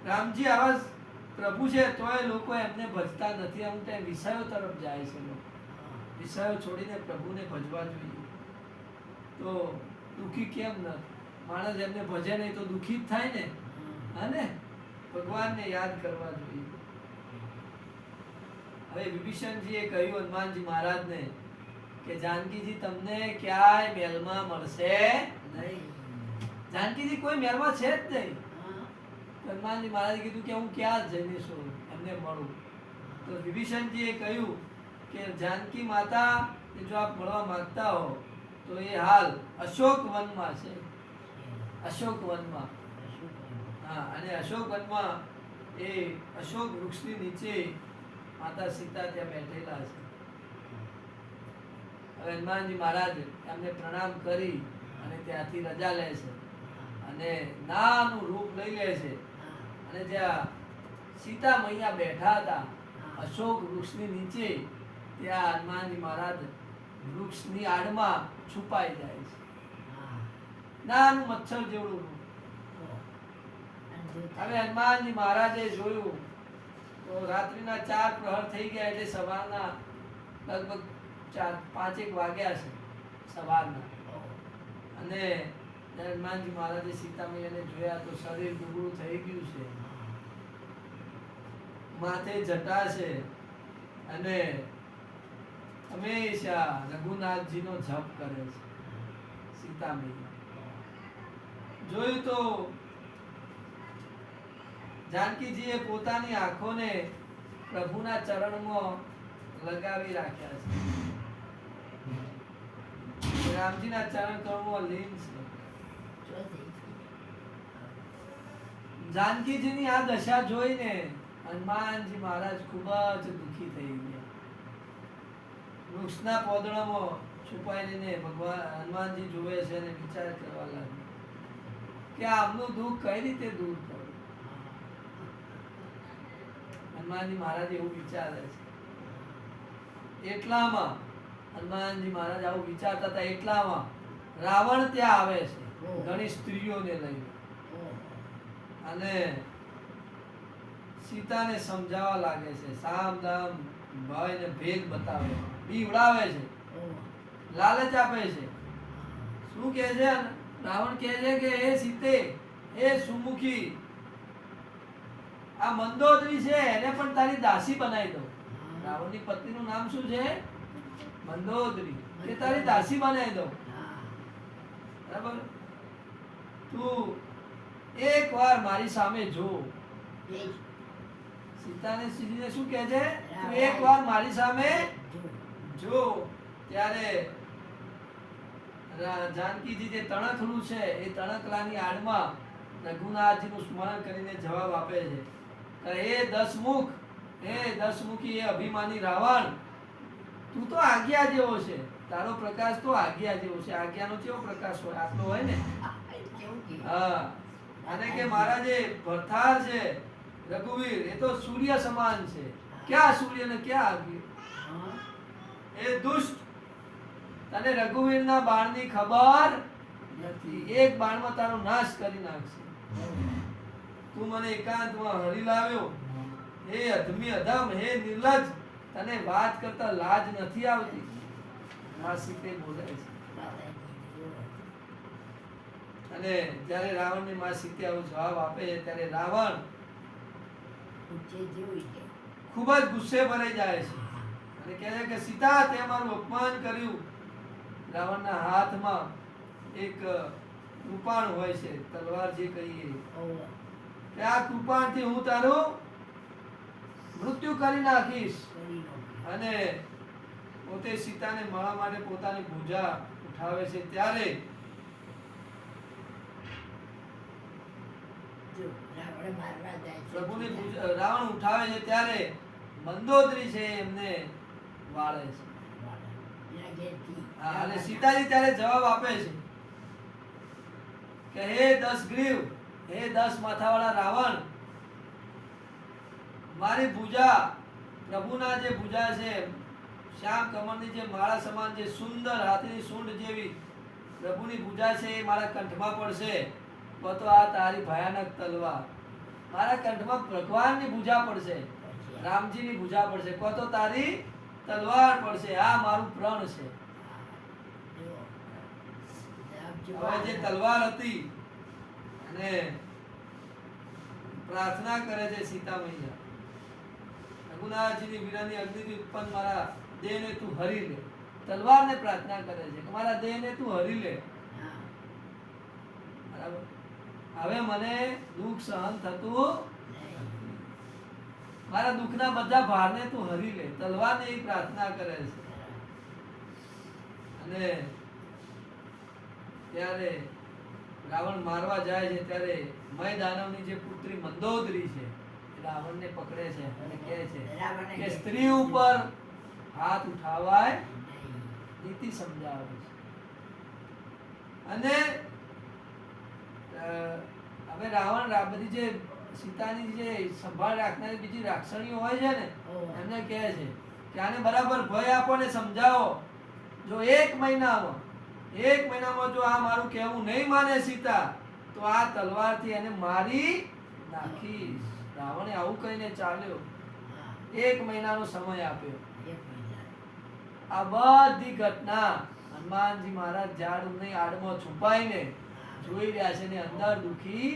રામજી આવા પ્રભુ છે તોય લોકો એમને ભજતા નથી. અમુક ટાઈમ વિષયો તરફ જાય છે. લોકો વિષયો છોડીને પ્રભુને ભજવા જોઈએ. તો દુઃખી કેમ નથી? માણસ એમને ભજે નહીં તો દુઃખી જ થાય ને. અને ભગવાનને યાદ કરવા જોઈએ. હવે વિભીષણજીએ કહ્યું હનુમાનજી મહારાજને કે જાનકીજી તમને ક્યાંય મહેલમાં મળશે નહીં. જાનકીજી કોઈ મહેલમાં છે જ નહીં. હનુમાનજી મહારાજે કીધું કે હું ક્યાં જઈને છું એમને મળું. તો વિભીષણજીએ કહ્યું કે જાનકી માતા જો આપ મળવા માંગતા હો તો એ હાલ અશોક વનમાં છે. અશોક વનમાં. હા, અને અશોક વનમાં એ અશોક વૃક્ષની નીચે માતા સીતા ત્યાં બેઠેલા છે. હવે હનુમાનજી મહારાજ એમને પ્રણામ કરી અને ત્યાંથી રજા લે છે અને નાનું રૂપ લઈ લે છે અને જ્યાં સીતા મૈયા બેઠા હતા અશોક વૃક્ષની નીચે ત્યાં હનુમાનજી મહારાજ વૃક્ષની આડમાં છુપાઈ જાય છે. નાનું મચ્છર જેવડું રૂપ. હવે હનુમાનજી મહારાજે જોયું તો રાત્રિના 4 પ્રહર થઈ ગયા એટલે સવારના લગભગ 5-1 વાગ્યા છે સવારના. અને હનુમાનજી મહારાજે સીતામૈયાને જોયા તો શરીર દુબળું થઈ ગયું છે, માથે જટા છે અને હંમેશા રઘુનાથજીનો જપ કરે છે. સીતામૈયા જોયું તો જાનકીજીએ પોતાની આંખોને પ્રભુના ચરણમાં લગાવી રાખ્યા છે. રામજીના ચરણ કમળમાં લીન છે. જાનકીજીની આ દશા જોઈને હનુમાનજી મહારાજ ખૂબ જ દુઃખી થઈ ગયા. વૃક્ષના પોદળામાં છુપાઈને ભગવાન હનુમાનજી જોવે છે અને વિચાર કરવા લાગ્યા કે આમનું દુઃખ કઈ રીતે દૂર કરવું. હનુમાનજી મહારાજ એવું વિચારે છે. એટલામાં હનુમાનજી મહારાજ આવું વિચારતા હતા એટલામાં રાવણ ત્યાં આવે છે ઘણી સ્ત્રીઓને લઈને અને સીતાને સમજાવવા લાગે છે. સામ દામ ભય ને ભેદ બતાવે, બીવડાવે છે, લાલચ આપે છે. શું કહે છે? રાવણ કહે છે કે હે સીતે, હે સુમુખી, આ મંદોદરી છે એને પણ તારી દાસી બનાવી દો. રાવણની પત્નીનું નામ શું છે? મંદોદરી. કે તારી દાસી બનાવી દો. બરાબર? તું એકવાર મારી સામે જો. સીતાને સીધીને શું કહે છે? તું એકવાર મારી સામે જો. ત્યારે જાનકીજી જે તણખલું છે એ તણખલાની આડમાં રઘુનાથજીનું સ્મરણ કરીને જવાબ આપે છે કે હે દસમુખ, હે દસમુખી, હે અભિમાની રાવણ, તું તો આજ્ઞા જેવો છે. તારો પ્રકાશ તો આજ્ઞા જેવો છે. આજ્ઞાનો કેવો પ્રકાશ હોય? આટલો હોય ને. હા. અને કે મારા જે ભરથાર છે રઘુવીર એ તો સૂર્ય સમાન છે. ક્યાં સૂર્ય ને ક્યાં આજ્ઞા? એ દુષ્ટ, તને રઘુવીરના બાણની ખબર નથી. એક બાણમાં તારો નાશ કરી નાખશે. તું મને એકાંતમાં હરી લાવ્યો. હે અધમી અધમ, હે નિર્લજ્જ, તને વાત કરતા લાજ નથી આવતી. આ સીતે બોલે છે. અને જ્યારે રાવણની માં સીતે આવો જવાબ આપે છે ત્યારે રાવણ ખૂબ જ ગુસ્સે ભરાઈ જાય છે અને કહે છે કે સીતા, તે મારું અપમાન કર્યું. રાવણના હાથમાં એક કૃપાણ હોય છે, તલવાર જે કહીએ, કે આ કૃપાણથી હું તારું મૃત્યુ કરી નાખીશ. અને પોતે સીતાને મળવા માટે પોતાની ભુજા ઉઠાવે છે ત્યારે પ્રભુની રાવણ ઉઠાવે છે ત્યારે મંદોદરી છે એમને વાળે છે. અને સીતાજી ત્યારે જવાબ આપે છે કે હે 10 ગ્રીવ, હે 10 માથાવાળા રાવણ, મારી ભુજા, પ્રભુના જે ભુજા છે શ્યામ કમળની જે માળા સમાન, જે સુંદર હાથીની સૂંઢ જેવી પ્રભુની ભુજા છે એ મારા કંઠમાં પડશે તો આ તારી ભયાનક તલવાર મારા કંઠમાં ભગવાનની ભુજા પડશે, રામજીની ભુજા પડશે, તો તારી તલવાર પડશે. આ મારું પ્રણ છે. હવે જે તલવાર હતી અને પ્રાર્થના કરે છે સીતા મૈયા, રઘુનાથજીની વીરાની અગ્નિથી ઉત્પન્ન મારા દેહને તું હરી લે. તલવારને પ્રાર્થના કરે છે કે મારા દેહને તું હરી લે. બરાબર. હવે મને દુઃખ સહન થતું, મારા દુઃખના બધા ભારને તું હરી લે. તલવારને એ પ્રાર્થના કરે છે. અને ત્યારે રાવણ મારવા જાય છે ત્યારે મય દાનવની જે પુત્રી મંદોદરી છે રાવણને પકડે છે અને કહે છે કે સ્ત્રી ઉપર હાથ ઉઠાવાય, નીતિ સમજાવે છે. અને હવે રાવણ બધી જે સીતાની જે સંભાળ રાખનારી બીજી રાક્ષણીઓ હોય છે ને એમને કહે છે કે આને બરાબર ભય આપો ને સમજાવો. જો એક મહિનામાં જો આ મારું કહેવું નહીં માને સીતા તો આ તલવારથી એને મારી નાખીશ. રાવણે આવું કહીને ચાલ્યો. 1 મહિનાનો સમય આપ્યો. આ બધી ઘટના હનુમાનજી મહારાજ ઝાડની આડમાં છુપાઈને જોઈ રહ્યા છે ને અંદર દુખી.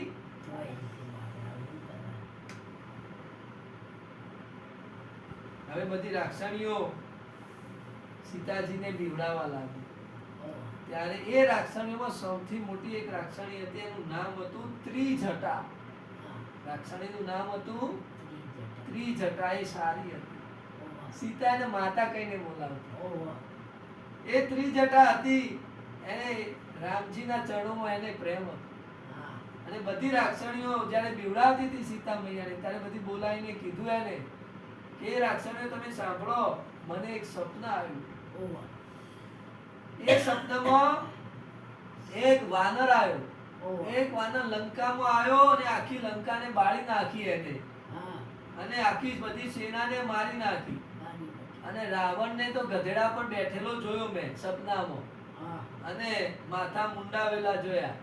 હવે બધી રાક્ષણીઓ સીતાજીને બીવડાવવા લાગી. ત્યારે એ રાક્ષણીઓમાં સૌથી મોટી એક રાક્ષણી હતી, એનું નામ હતું ત્રિજટા. રાક્ષણીનું નામ હતું ત્રિજટા. એ સારી હતી. સીતા એને માતા કહીને બોલાવતી. એ ત્રિજટા હતી, એને રામજીના ચરણોમાં એને પ્રેમ હતો. અને બધી રાક્ષણીઓ જ્યારે બીવડાવતી હતી સીતા મૈયાને ત્યારે બધી બોલાવીને કીધું એને કે રાક્ષણીઓ તમે સાંભળો, મને એક સ્વપ્ન આવ્યું. એ સ્વપ્નમાં એક વાનર આવ્યો. એક વાનર લંકામાં આવ્યો અને આખી લંકાને બાળી નાખી એને, અને આખી બધી સેનાને મારી નાખી. અને રાવણને તો ગધેડા પર બેઠેલો જોયો મેં સપનામાં, અને માથા મુંડાવેલા જોયા,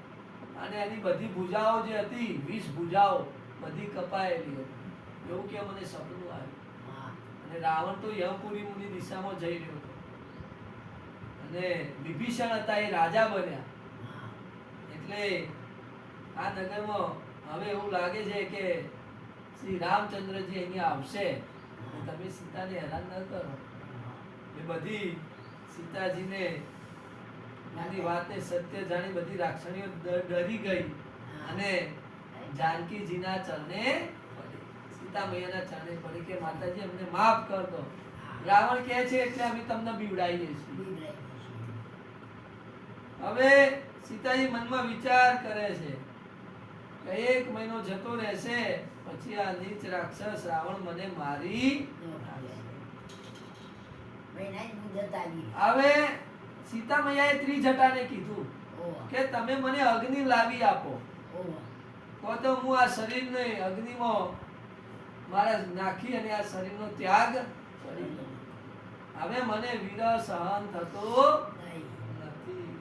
અને એની બધી ભુજાઓ જે હતી 20 ભુજાઓ બધી કપાયેલી હતી. એવું કે મને સપનું આવ્યું. અને રાવણ તો યમપુરી મુની દિશામાં જઈ રહ્યો હતો. અને વિભીષણ હતા એ રાજા બન્યા. એટલે આ નગરમાં હવે એવું લાગે છે કે શ્રી રામચંદ્રજી અહીંયા આવશે, તમે સીતાને હેરાન ન કરો. એ બધી સીતાજીને આની વાતને સત્ય જાણી બધી રાક્ષણીઓ ડરી ગઈ અને જાનકીજીના ચરણે પડી. સીતા મૈયાના ચરણે પડી કે માતાજી અમને માફ કર દો. રાવણ કહે છે એટલે અમે તમને બીવડાવીએ છીએ. હવે સીતાજી મનમાં વિચાર કરે છે કે 1 મહિનો જતો રહેશે પછી આ નીચ રાક્ષસ રાવણ મને મારી. હવે સીતા મૈયાએ ત્રિજટાને કીધું કે તમે મને અગ્નિ લાવી આપો, તો હું આ શરીરને અગ્નિમાં મારા નાખી અને આ શરીરનો ત્યાગ કરી દઉં. હવે મને વિરહ સહન થતો નથી.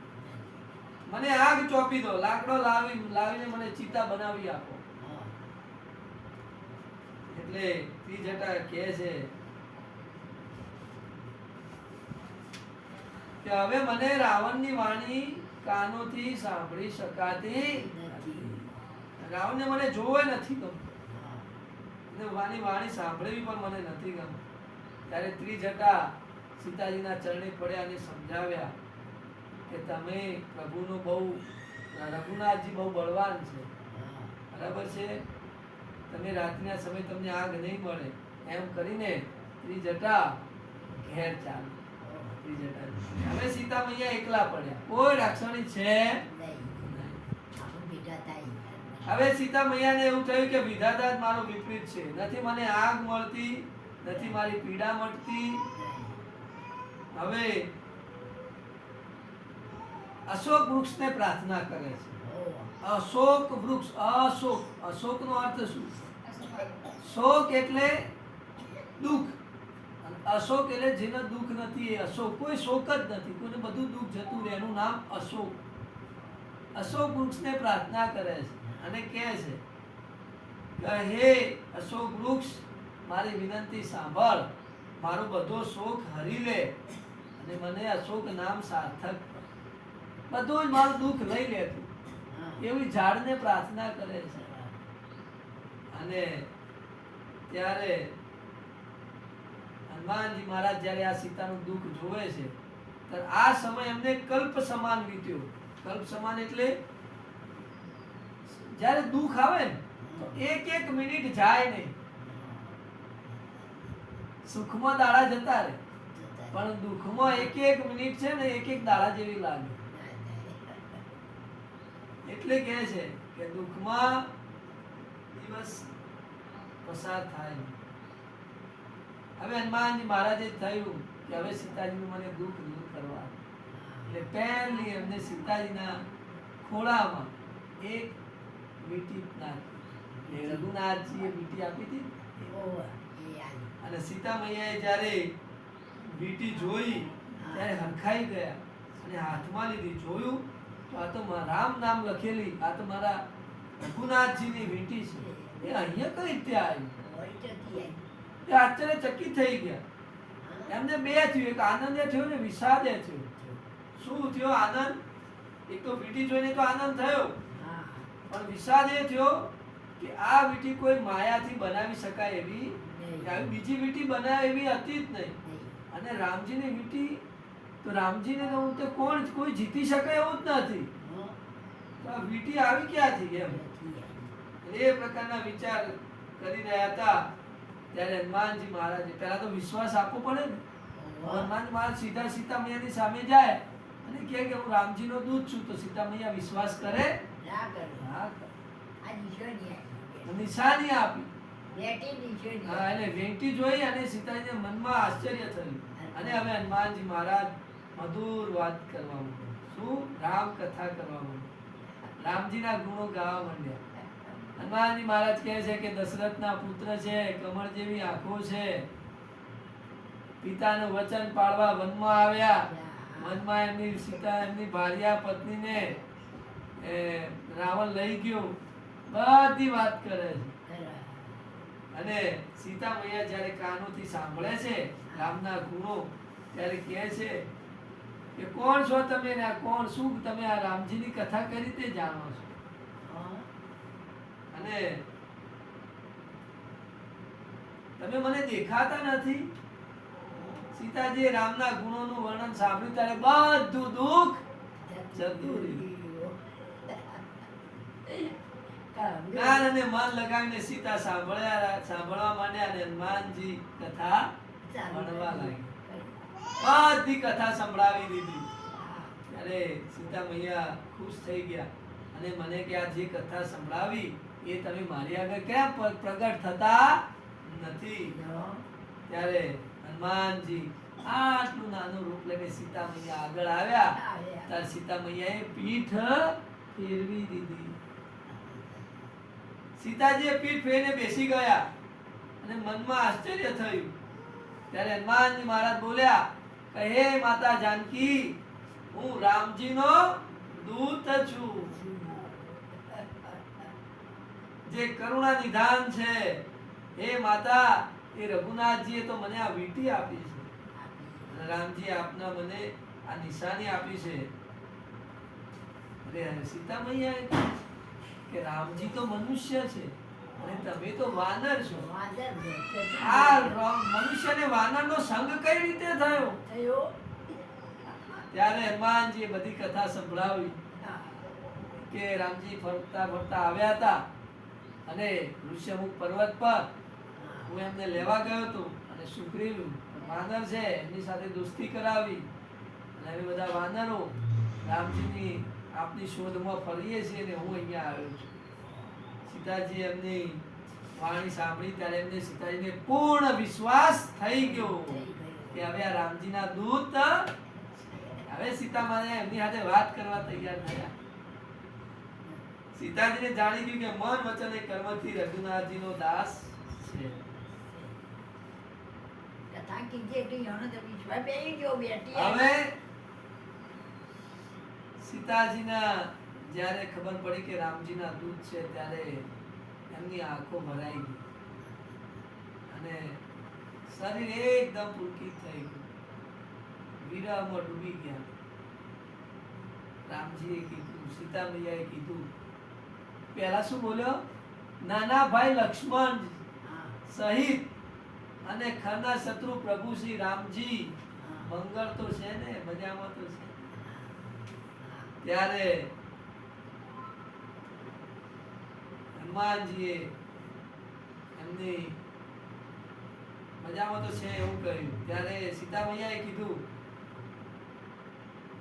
મને આગ ચોપી દો, લાકડો લાવીને મને ચિતા બનાવી આપો. એટલે ત્રિજટા કહે છે કે હવે મને રાવણની વાણી કાનોથી સાંભળી શકાતી નથી. રાવણને મને જોવે નથી ગમતું, વાણી સાંભળવી પણ મને નથી ગમતું. ત્યારે ત્રિજટા સીતાજીના ચરણે પડ્યા અને સમજાવ્યા કે તમે પ્રભુનો રઘુનાથજી બહુ બળવાન છે, બરાબર છે, તમે રાતના સમય તમને આગ નહીં મળે. એમ કરીને ત્રિજટા ઘેર ચાલી. હવે સીતા મૈયા એકલા પડ્યા, કોઈ રાક્ષણી છે નહીં. હવે સીતા મૈયાને એવું થયું કે વિધાતા જ મારો વિપરીત છે. નથી મને આગ મળતી, નથી મારી પીડા મટતી. હવે અશોક વૃક્ષને પ્રાર્થના કરે છે. અશોક વૃક્ષ, અશોક નો અર્થ શું? શોક એટલે દુઃખ, અશોક એટલે જેને દુઃખ નથી એ અશોક. કોઈ શોક જ નથી, કોઈને બધું દુઃખ જતું રહે, એનું નામ અશોક. અશોક વૃક્ષને પ્રાર્થના કરે છે અને કહે છે કે હે અશોક વૃક્ષ, મારી વિનંતી સાંભળ, મારો બધો શોક હરી લે અને મને અશોક નામ સાર્થક, બધું જ મારું દુઃખ લઈ લે તું. એવી ઝાડને પ્રાર્થના કરે છે. અને ત્યારે હનુમાનજી મહારાજ જ્યારે આ સીતાનું દુઃખ જોવે છે ત્યારે આ સમય એમને કલ્પ સમાન વીત્યો. કલ્પ સમાન એટલે જ્યારે દુઃખ આવે ને તો એક એક મિનિટ જાય નહીં. સુખમાં દાડા જતા રહે પણ દુઃખમાં એક એક મિનિટ છે ને એક એક દાડા જેવી લાગે. એટલે કહે છે કે દુઃખમાં દિવસ પસાર થાય નહીં. હવે હનુમાનજી મહારાજે થયું કે હવે સીતાજીનું મને દુઃખ દૂર કરવા, એટલે પહેલી એમને સીતાજીના ખોળામાં એક વીંટી નાખી. રઘુનાથજીએ વીંટી આપી હતી અને સીતા મૈયાએ જ્યારે વીંટી જોઈ ત્યારે હરખાઈ ગયા અને હાથમાં લીધી. જોયું તો આ તો રામ નામ લખેલી, આ તો મારા રઘુનાથજીની વીંટી છે, એ અહીંયા કઈ રીતે આવી? એ આશ્ચર્યચકિત થઈ ગયા. એમને બે થયું, એક આનંદ થયો ને વિષાદ થયો. શું થયો આનંદ? એક તો વીંટી જોઈને તો આનંદ થયો, પણ વિષાદ એ થયો કે આ વીંટી કોઈ માયાથી બનાવી શકાય એવી, બીજી વીંટી બનાવે એવી હતી જ નહીં. અને રામજીની વીંટી તો રામજીને તો કોણ કોઈ જીતી શકે એવું જ નથી. તો આ વીંટી આવી ક્યાંથી એમ એ પ્રકારના વિચાર કરી રહ્યા હતા. ત્યારે હનુમાનજી મહારાજે પહેલા તો વિશ્વાસ આપવો પડે ને. હનુમાનજી મહારાજ સીધા સીતા મૈયાની સામે જાય અને કહે કે હું રામજીનો દૂત છું. તો સીતા મૈયા વિશ્વાસ કરે ના કરે. નિશાની આપી. હા, એટલે વેંટી જોઈ અને સીતાજીને મનમાં આશ્ચર્ય થયું અને હવે હનુમાનજી મહારાજ મધુર વાત કરવા માંડ્યા. શું? રામ કથા કરવા માંડ્યા, રામજીના ગુણો ગાવા માંડ્યા. હનુમાનજી મહારાજ કહે છે કે દશરથના પુત્ર છે, કમળ જેવી આંખો છે, પિતાનું વચન પાળવા વનમાં આવ્યા. વનમાં એમની સીતા એમની ભાર્યા પત્નીને રાવણ લઈ ગયો. બધી વાત કરે છે અને સીતા મૈયા જ્યારે કાનોથી સાંભળે છે રામના ગુણો ત્યારે કહે છે કે કોણ છો તમે ને કોણ શું તમે આ રામજીની કથા કઈ રીતે જાણો છો? અને તમે મને દેખાતા નથી. સીતાજી રામના ગુણોનું વર્ણન સાંભળ્યું ત્યારે બધું દુઃખ જતું રહ્યું. કાન અને મન લગાવીને સીતા સાંભળવા માંડ્યા અને હનુમાનજી કથા ભણવા લાગ્યા. બધી કથા સંભળાવી દીધી. ત્યારે સીતા મૈયા ખુશ થઈ ગયા અને મને કે આ જે કથા સંભળાવી એ તમે મારી આગળ કેમ પ્રગટ થતા નથી? ત્યારે હનુમાનજી આટલું નાનું રૂપ લઈને સીતા મૈયા આગળ આવ્યા. ત્યારે સીતા મૈયાએ પીઠ ફેરવી દીધી. સીતાજીએ પીઠ ફેરને બેસી ગયા અને મનમાં આશ્ચર્ય થયું. ત્યારે હનુમાનજી મહારાજ બોલ્યા કે હે માતા જાનકી, હું રામજીનો દૂત છું, જે કરુણા નિધાન છે. હે માતા, એ રઘુનાથજીએ તો મને આ વીંટી આપી છે, રામજી આપના મને આ નિશાની આપી છે. અરે સીતા મૈયા કે રામજી તો મનુષ્ય છે અને તમે તો વાનર છો. આ મનુષ્ય ને વાનર નો સંગ કઈ રીતે થયો? ત્યારે હનુમાનજી બધી કથા સંભળાવી કે રામજી ફરતા ફરતા આવ્યા હતા અને ઋષ્યમુખ પર્વત પર હું એમને લેવા ગયો હતો અને સુગ્રીવ વાનર છે એમની સાથે દોસ્તી કરાવી અને હવે બધા વાનરો રામજીની આપની શોધમાં ફરીએ છીએ ને હું અહીંયા આવ્યો છું. સીતાજી એમની વાણી સાંભળી ત્યારે એમને સીતાજીને પૂર્ણ વિશ્વાસ થઈ ગયો કે હવે આ રામજીના દૂત. હવે સીતા માને એમની સાથે વાત કરવા તૈયાર થયા. સીતાજીને જાણી ગયું કે મન વચન અને કર્મથી રઘુનાથજીનો દાસ છે. કથા કીધી કે યણ તો વિશ્વાસ બેહી ગયો બેટી. હવે સીતાજીના જ્યારે ખબર પડી કે રામજીના દૂત છે ત્યારે એમની આંખો ભરાઈ ગઈ અને શરીર એકદમ પુલકિત થઈ ગયું, વિરહમાં ડૂબી ગયા. રામજીએ કીધું, સીતા મૈયાએ કીધું, પહેલા શું બોલ્યો? નાના ભાઈ લક્ષ્મણ હા સહિત અને ખરના શત્રુ પ્રભુ શ્રી રામજી હા મંગળ તો છે ને, મજામાં તો છે. ત્યારે હનુમાનજીએ એમની મજામાં તો છે એવું કહ્યું. ત્યારે સીતા મૈયાએ કીધું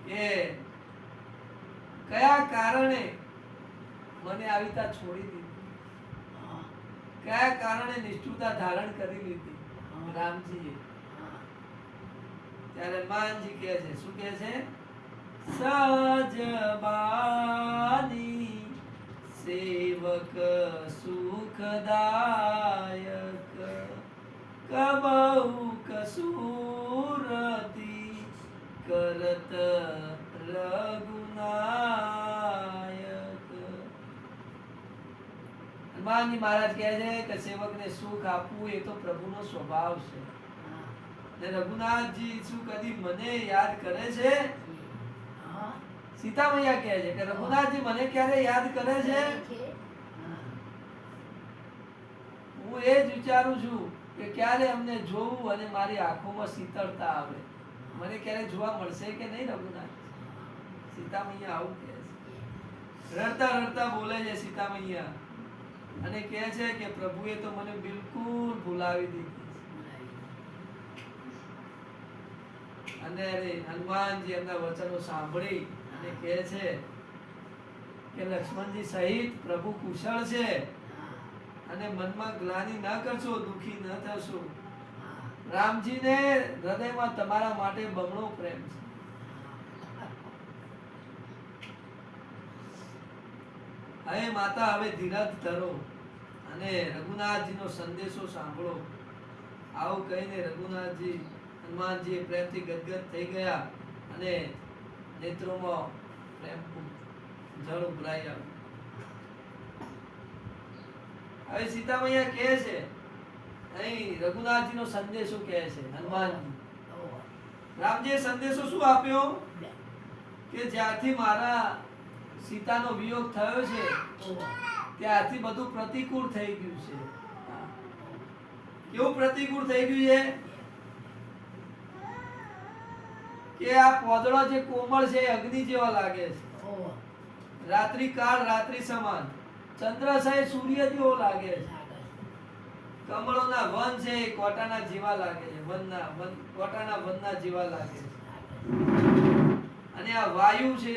કે કયા કારણે મને આવી રીતે છોડી દીધી, હા કયા કારણે નિષ્ઠુરતા ધારણ કરી લીધી હા. રામજીએ. હા ત્યારે હનુમાનજી કહે છે, શું કહે છે? સજબાની સેવક સુખદાયક કબહુ કસૂરતી કરત રઘુનાયક. હનુમાનજી મહારાજ કહે છે કે સેવકને સુખ આપવું એ તો પ્રભુનો સ્વભાવ છે. હા ને રઘુનાથજી શું કદી મને યાદ કરે છે? હા સીતા મૈયા કહે છે કે રઘુનાથજી મને ક્યારે યાદ કરે છે? હા હું એ જ વિચારું છું કે ક્યારે અમને જોવું અને મારી આંખોમાં શીતળતા આવે. મને ક્યારે જોવા મળશે કે નહીં રઘુનાથ? સીતા મૈયા આવું કહે છે. રડતા રડતા બોલે છે સીતા મૈયા અને કહે છે કે પ્રભુએ તો મને બિલકુલ ભૂલાવી દીધી. અને હનુમાનજી એમના વચનો સાંભળી અને કહે છે કે લક્ષ્મણજી સહિત પ્રભુ કુશળ છે અને મનમાં ગ્લાનિ ન કરશો, દુખી ન થશો. રામજીને હૃદયમાં તમારા માટે બમણો પ્રેમ છે. હવે માતા, હવે ધીરજ ધરો અને રઘુનાથજીનો સંદેશો સાંભળો. આવું કહીને રઘુનાથજી હનુમાનજી પ્રેમથી ગદગદ થઈ ગયા અને નેત્રોમાં પ્રેમ જળ ઉભરાઈ આવ્યું. હવે સીતા મૈયા કહે છે, અહીં રઘુનાથજીનો સંદેશો કહે છે હનુમાનજી. રામજીએ સંદેશો શું આપ્યો કે જ્યારથી મારા સીતાનો વિયોગ થયો છે ત્યારથી બધું પ્રતિકૂળ થઈ ગયું છે. કેવું પ્રતિકૂળ થઈ ગયું છે કે આ પોદળો જે કોમળ છે એ અગ્નિ જેવા લાગે છે. રાત્રિ કાળ રાત્રિ સમાન, ચંદ્ર છે એ સૂર્ય જેવો લાગે છે. કમળોના વન છે એ કોટાના જેવા લાગે છે, કોટાના વનના જેવા લાગે છે. અને આ વાયુ છે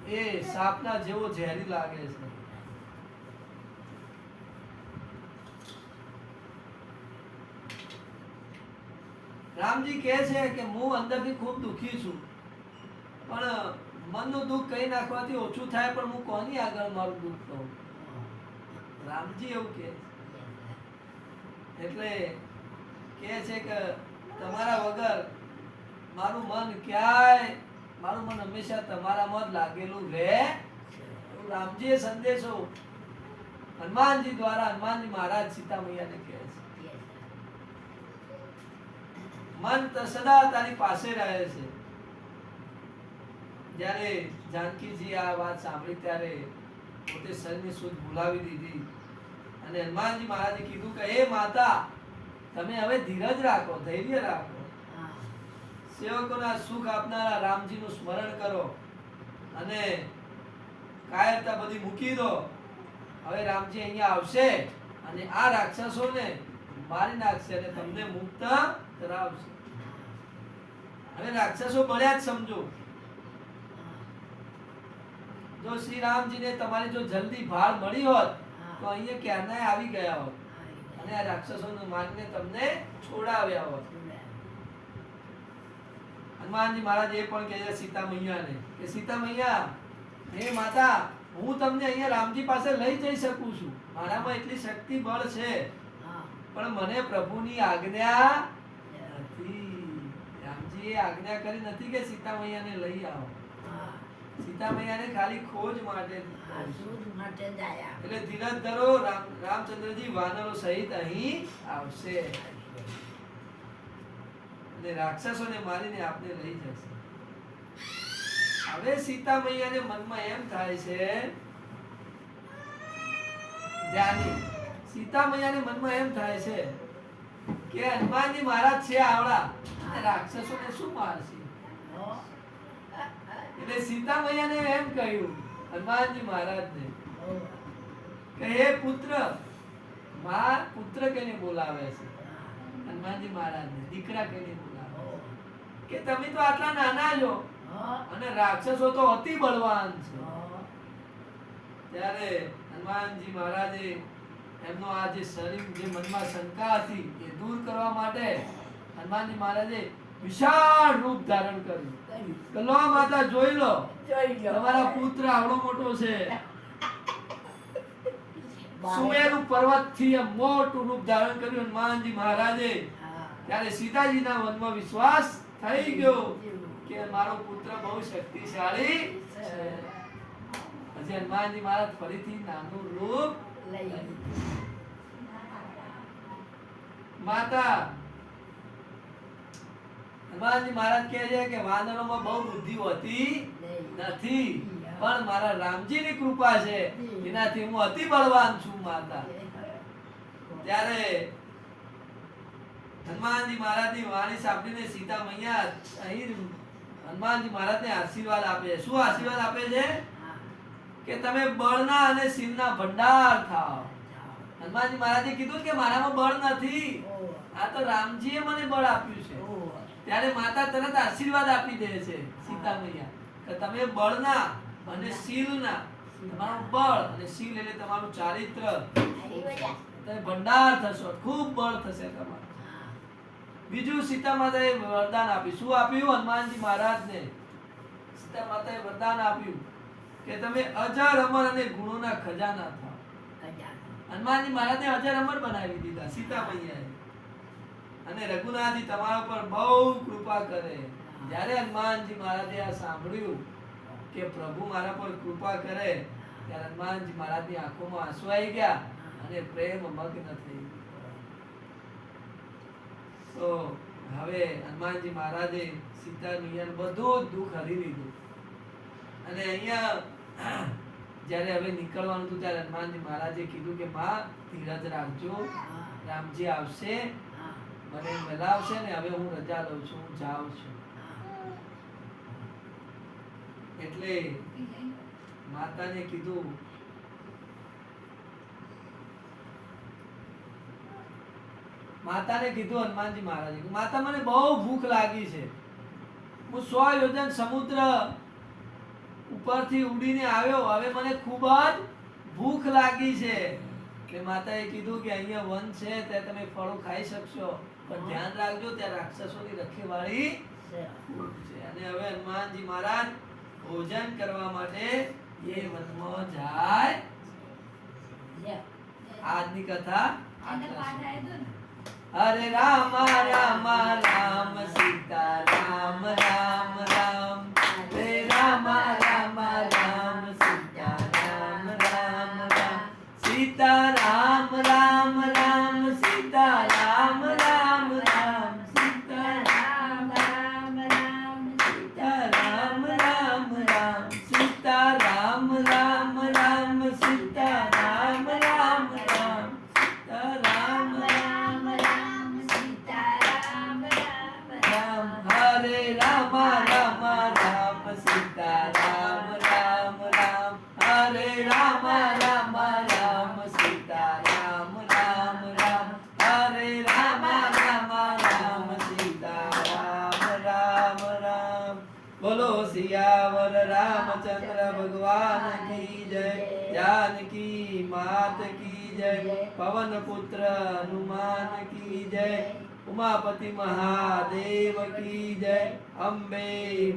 એ સાપના જેવો ઝેરી લાગે છે. રામજી કહે છે કે હું અંદરથી ખૂબ દુખી છું, પણ મનનું દુઃખ કઈ નાખવાથી ઓછું થાય, પણ હું કોની આગળ મારું દુઃખ કહું? રામજી એવું કહે છે. એટલે કહે છે કે તમારા વગર મારું મન હંમેશા તમારામાં જ લાગેલું રહે. રામજીએ સંદેશો હનુમાનજી દ્વારા હનુમાનજી મહારાજ સીતા મૈયાને કહે છે. મન સદા તારી પાસે રહે છે. જ્યારે જાનકીજી આ વાત સાંભળી ત્યારે પોતે શરીરની સુધ ભૂલાવી દીધી અને હનુમાનજી મહારાજે કીધું કે હે માતા, તમે હવે ધીરજ રાખો, ધૈર્ય રાખો. સેવકોના સુખ આપનારા રામજીનું સ્મરણ કરો અને કાયરતા બધી મૂકી દો. હવે રામજી અહીંયા આવશે અને આ રાક્ષસોને મારી નાખશે અને તમને મુક્ત કરાવશે. હવે રાક્ષસો બળ્યા જ સમજો. જો શ્રી રામજીને તમારી જો જલ્દી ભાળ મળી હોત તો અહીંયા ક્યારના આવી ગયા હોત અને આ રાક્ષસોને મારીને તમને છોડાવ્યા હોત. હનુમાનજી મહારાજ એ પણ કહે છે સીતા મૈયાને કે સીતા મૈયા, હે માતા, હું તમને અહીંયા રામજી પાસે લઈ જઈ શકું છું, મારામાં એટલી શક્તિ બળ છે, પણ મને પ્રભુની આજ્ઞા નથી. રામજીએ આજ્ઞા કરી નથી કે સીતા મૈયાને લઈ આવો. સીતા મૈયાને ખાલી ખોજ માટે એટલે ધીરજ ધરો, રામચંદ્રજી વાનરો સહિત અહીં આવશે અને રાક્ષસોને મારીને આપને લઈ જશે. હવે સીતા મૈયાને મનમાં એમ થાય છે, જ્ઞાની. સીતા મૈયાને મનમાં એમ થાય છે કે હનુમાનજી મહારાજ છે આવડા અને રાક્ષસોને શું મારશે. એટલે સીતા મૈયાને એમ કહ્યું હનુમાનજી મહારાજને કે હે પુત્ર, પુત્ર કહીને બોલાવે છે હનુમાનજી મહારાજને, દીકરા કહીને બોલાવે કે તમે તો આટલા નાના છો અને રાક્ષસો તો અતિ બળવાન છે. ત્યારે હનુમાનજી મહારાજે એમનો આ જે શરીર, જે મનમાં શંકા હતી એ દૂર કરવા માટે હનુમાનજી મહારાજે વિશાળ રૂપ ધારણ કર્યું. કે લો માતા જોઈ લો, તમારા પુત્ર આવડો મોટો છે. સુમેરુ પર્વત થી મોટું રૂપ ધારણ કર્યું હનુમાનજી મહારાજે. ત્યારે સીતાજીના મનમાં વિશ્વાસ થઈ ગયો કે મારો પુત્ર બહુ શક્તિશાળી છે. પછી હનુમાનજી મહારાજ ફરીથી નાનું રૂપ માતા. હનુમાનજી મહારાજ કહે છે કે વાનરોમાં બહુ બુદ્ધિ હોતી નથી, પણ મારા રામજીની કૃપા છે એનાથી હું અતિ બળવાન છું માતા. ત્યારે હનુમાનજી મહારાજની વાણી સાંભળીને સીતા મૈયા અહીં હનુમાનજી મહારાજને આશીર્વાદ આપે છે. શું આશીર્વાદ આપે છે? કે તમે બળના અને શીલના ભંડાર થાઓ. હનુમાનજી મહારાજે કીધું કે મારામાં બળ નથી, આ તો રામજીએ મને બળ આપ્યું છે. ત્યારે માતા તરત આશીર્વાદ આપી દે છે સીતા મૈયા કે તમે બળના અને શીલના, તમારું બળ અને શીલ એટલે તમારું ચારિત્ર, તમે ભંડાર થશો, ખૂબ બળ થશે તમારું. બીજું સીતા માતાએ વરદાન આપ્યું. શું આપ્યું હનુમાનજી મહારાજને? સીતા માતાએ વરદાન આપ્યું કે તમે અજર અમર અને ગુણોના ખજાના થાઓ. હનુમાનજી મહારાજને અજર અમર બનાવી દીધા સીતા મૈયાએ. અને રઘુનાથજી તમારા પર બહુ કૃપા કરે. જ્યારે હનુમાનજી મહારાજે આ સાંભળ્યું કે પ્રભુ મારા પર કૃપા કરે, ત્યારે હનુમાનજી મહારાજની આંખોમાં આંસુ આવી ગયા અને પ્રેમ મગ્ન થઈ ગયો. તો હવે હનુમાનજી મહારાજે સીતા મૈયાનું બધું જ દુઃખ હરી લીધું. અને અહીંયા જ્યારે હવે નીકળવાનું હતું ત્યારે હનુમાનજી મહારાજે કીધું કે માં ધીરજ રાખજો, રામજી આવશે, મને મિલાવશે ને હવે હું રજા લઉં છું, હું જાઉં છું. એટલે માતાને કીધું હનુમાનજી મહારાજે, માતા મને બહુ ભૂખ લાગી છે, હું 100 યોજન સમુદ્ર ઉપરથી ઉડીને આવ્યો, હવે મને ખૂબ જ ભૂખ લાગી છે. એટલે માતાએ કીધું કે અહીંયા વન છે, ત્યાં તમે ફળો ખાઈ શકશો, પણ ધ્યાન રાખજો ત્યાં રાક્ષસોની રખેવાળી ખૂબ છે. અને હવે હનુમાનજી મહારાજ ભોજન કરવા માટે એ વનમાં જાય. આજની કથા હરે રામ રામ રામ સીતા રામ રામ રામ, હરે રામ રામ રામ સીતા રામ રામ રામ, સીતા રામ રામ રામ સીતા રામ રામ રામ, સીતા રામ રામ રામ સીતા રામ રામ રામ, સીતા રામ રામ રામ સીતા રામ રામ રામ, સીતા રામ રામ રામ સીતા રામ રામ રામ, હરે રામ રામ રામ સીતા રામ રામ રામ, હરે રામ રામ રામ સીતા રામ રામ રામ, હરે રામ રામ રામ સીતા રામ રામ રામ. બોલો સિયાવર રામચंद्र भगवान की जय, जानकी मात की जय, पवन पुत्र हनुमान की जय, उमापति महादेव की जय, अम्बे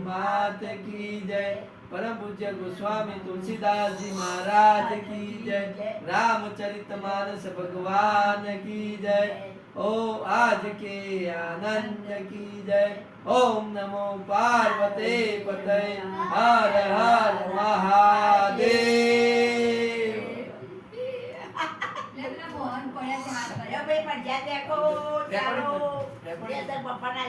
मात की जय, परम पूज्य गोस्वामी तुलसीदास जी महाराज की जय, रामचरितमानस भगवान की जय, ओ आज के आनंद की जय. ओम नमो पार्वते पते, हर हर महादेव. મોહન પડ્યા છે હાથ કર્યો ભાઈ, પણ જ્યાં દેખો ચાલો, પપ્પા ના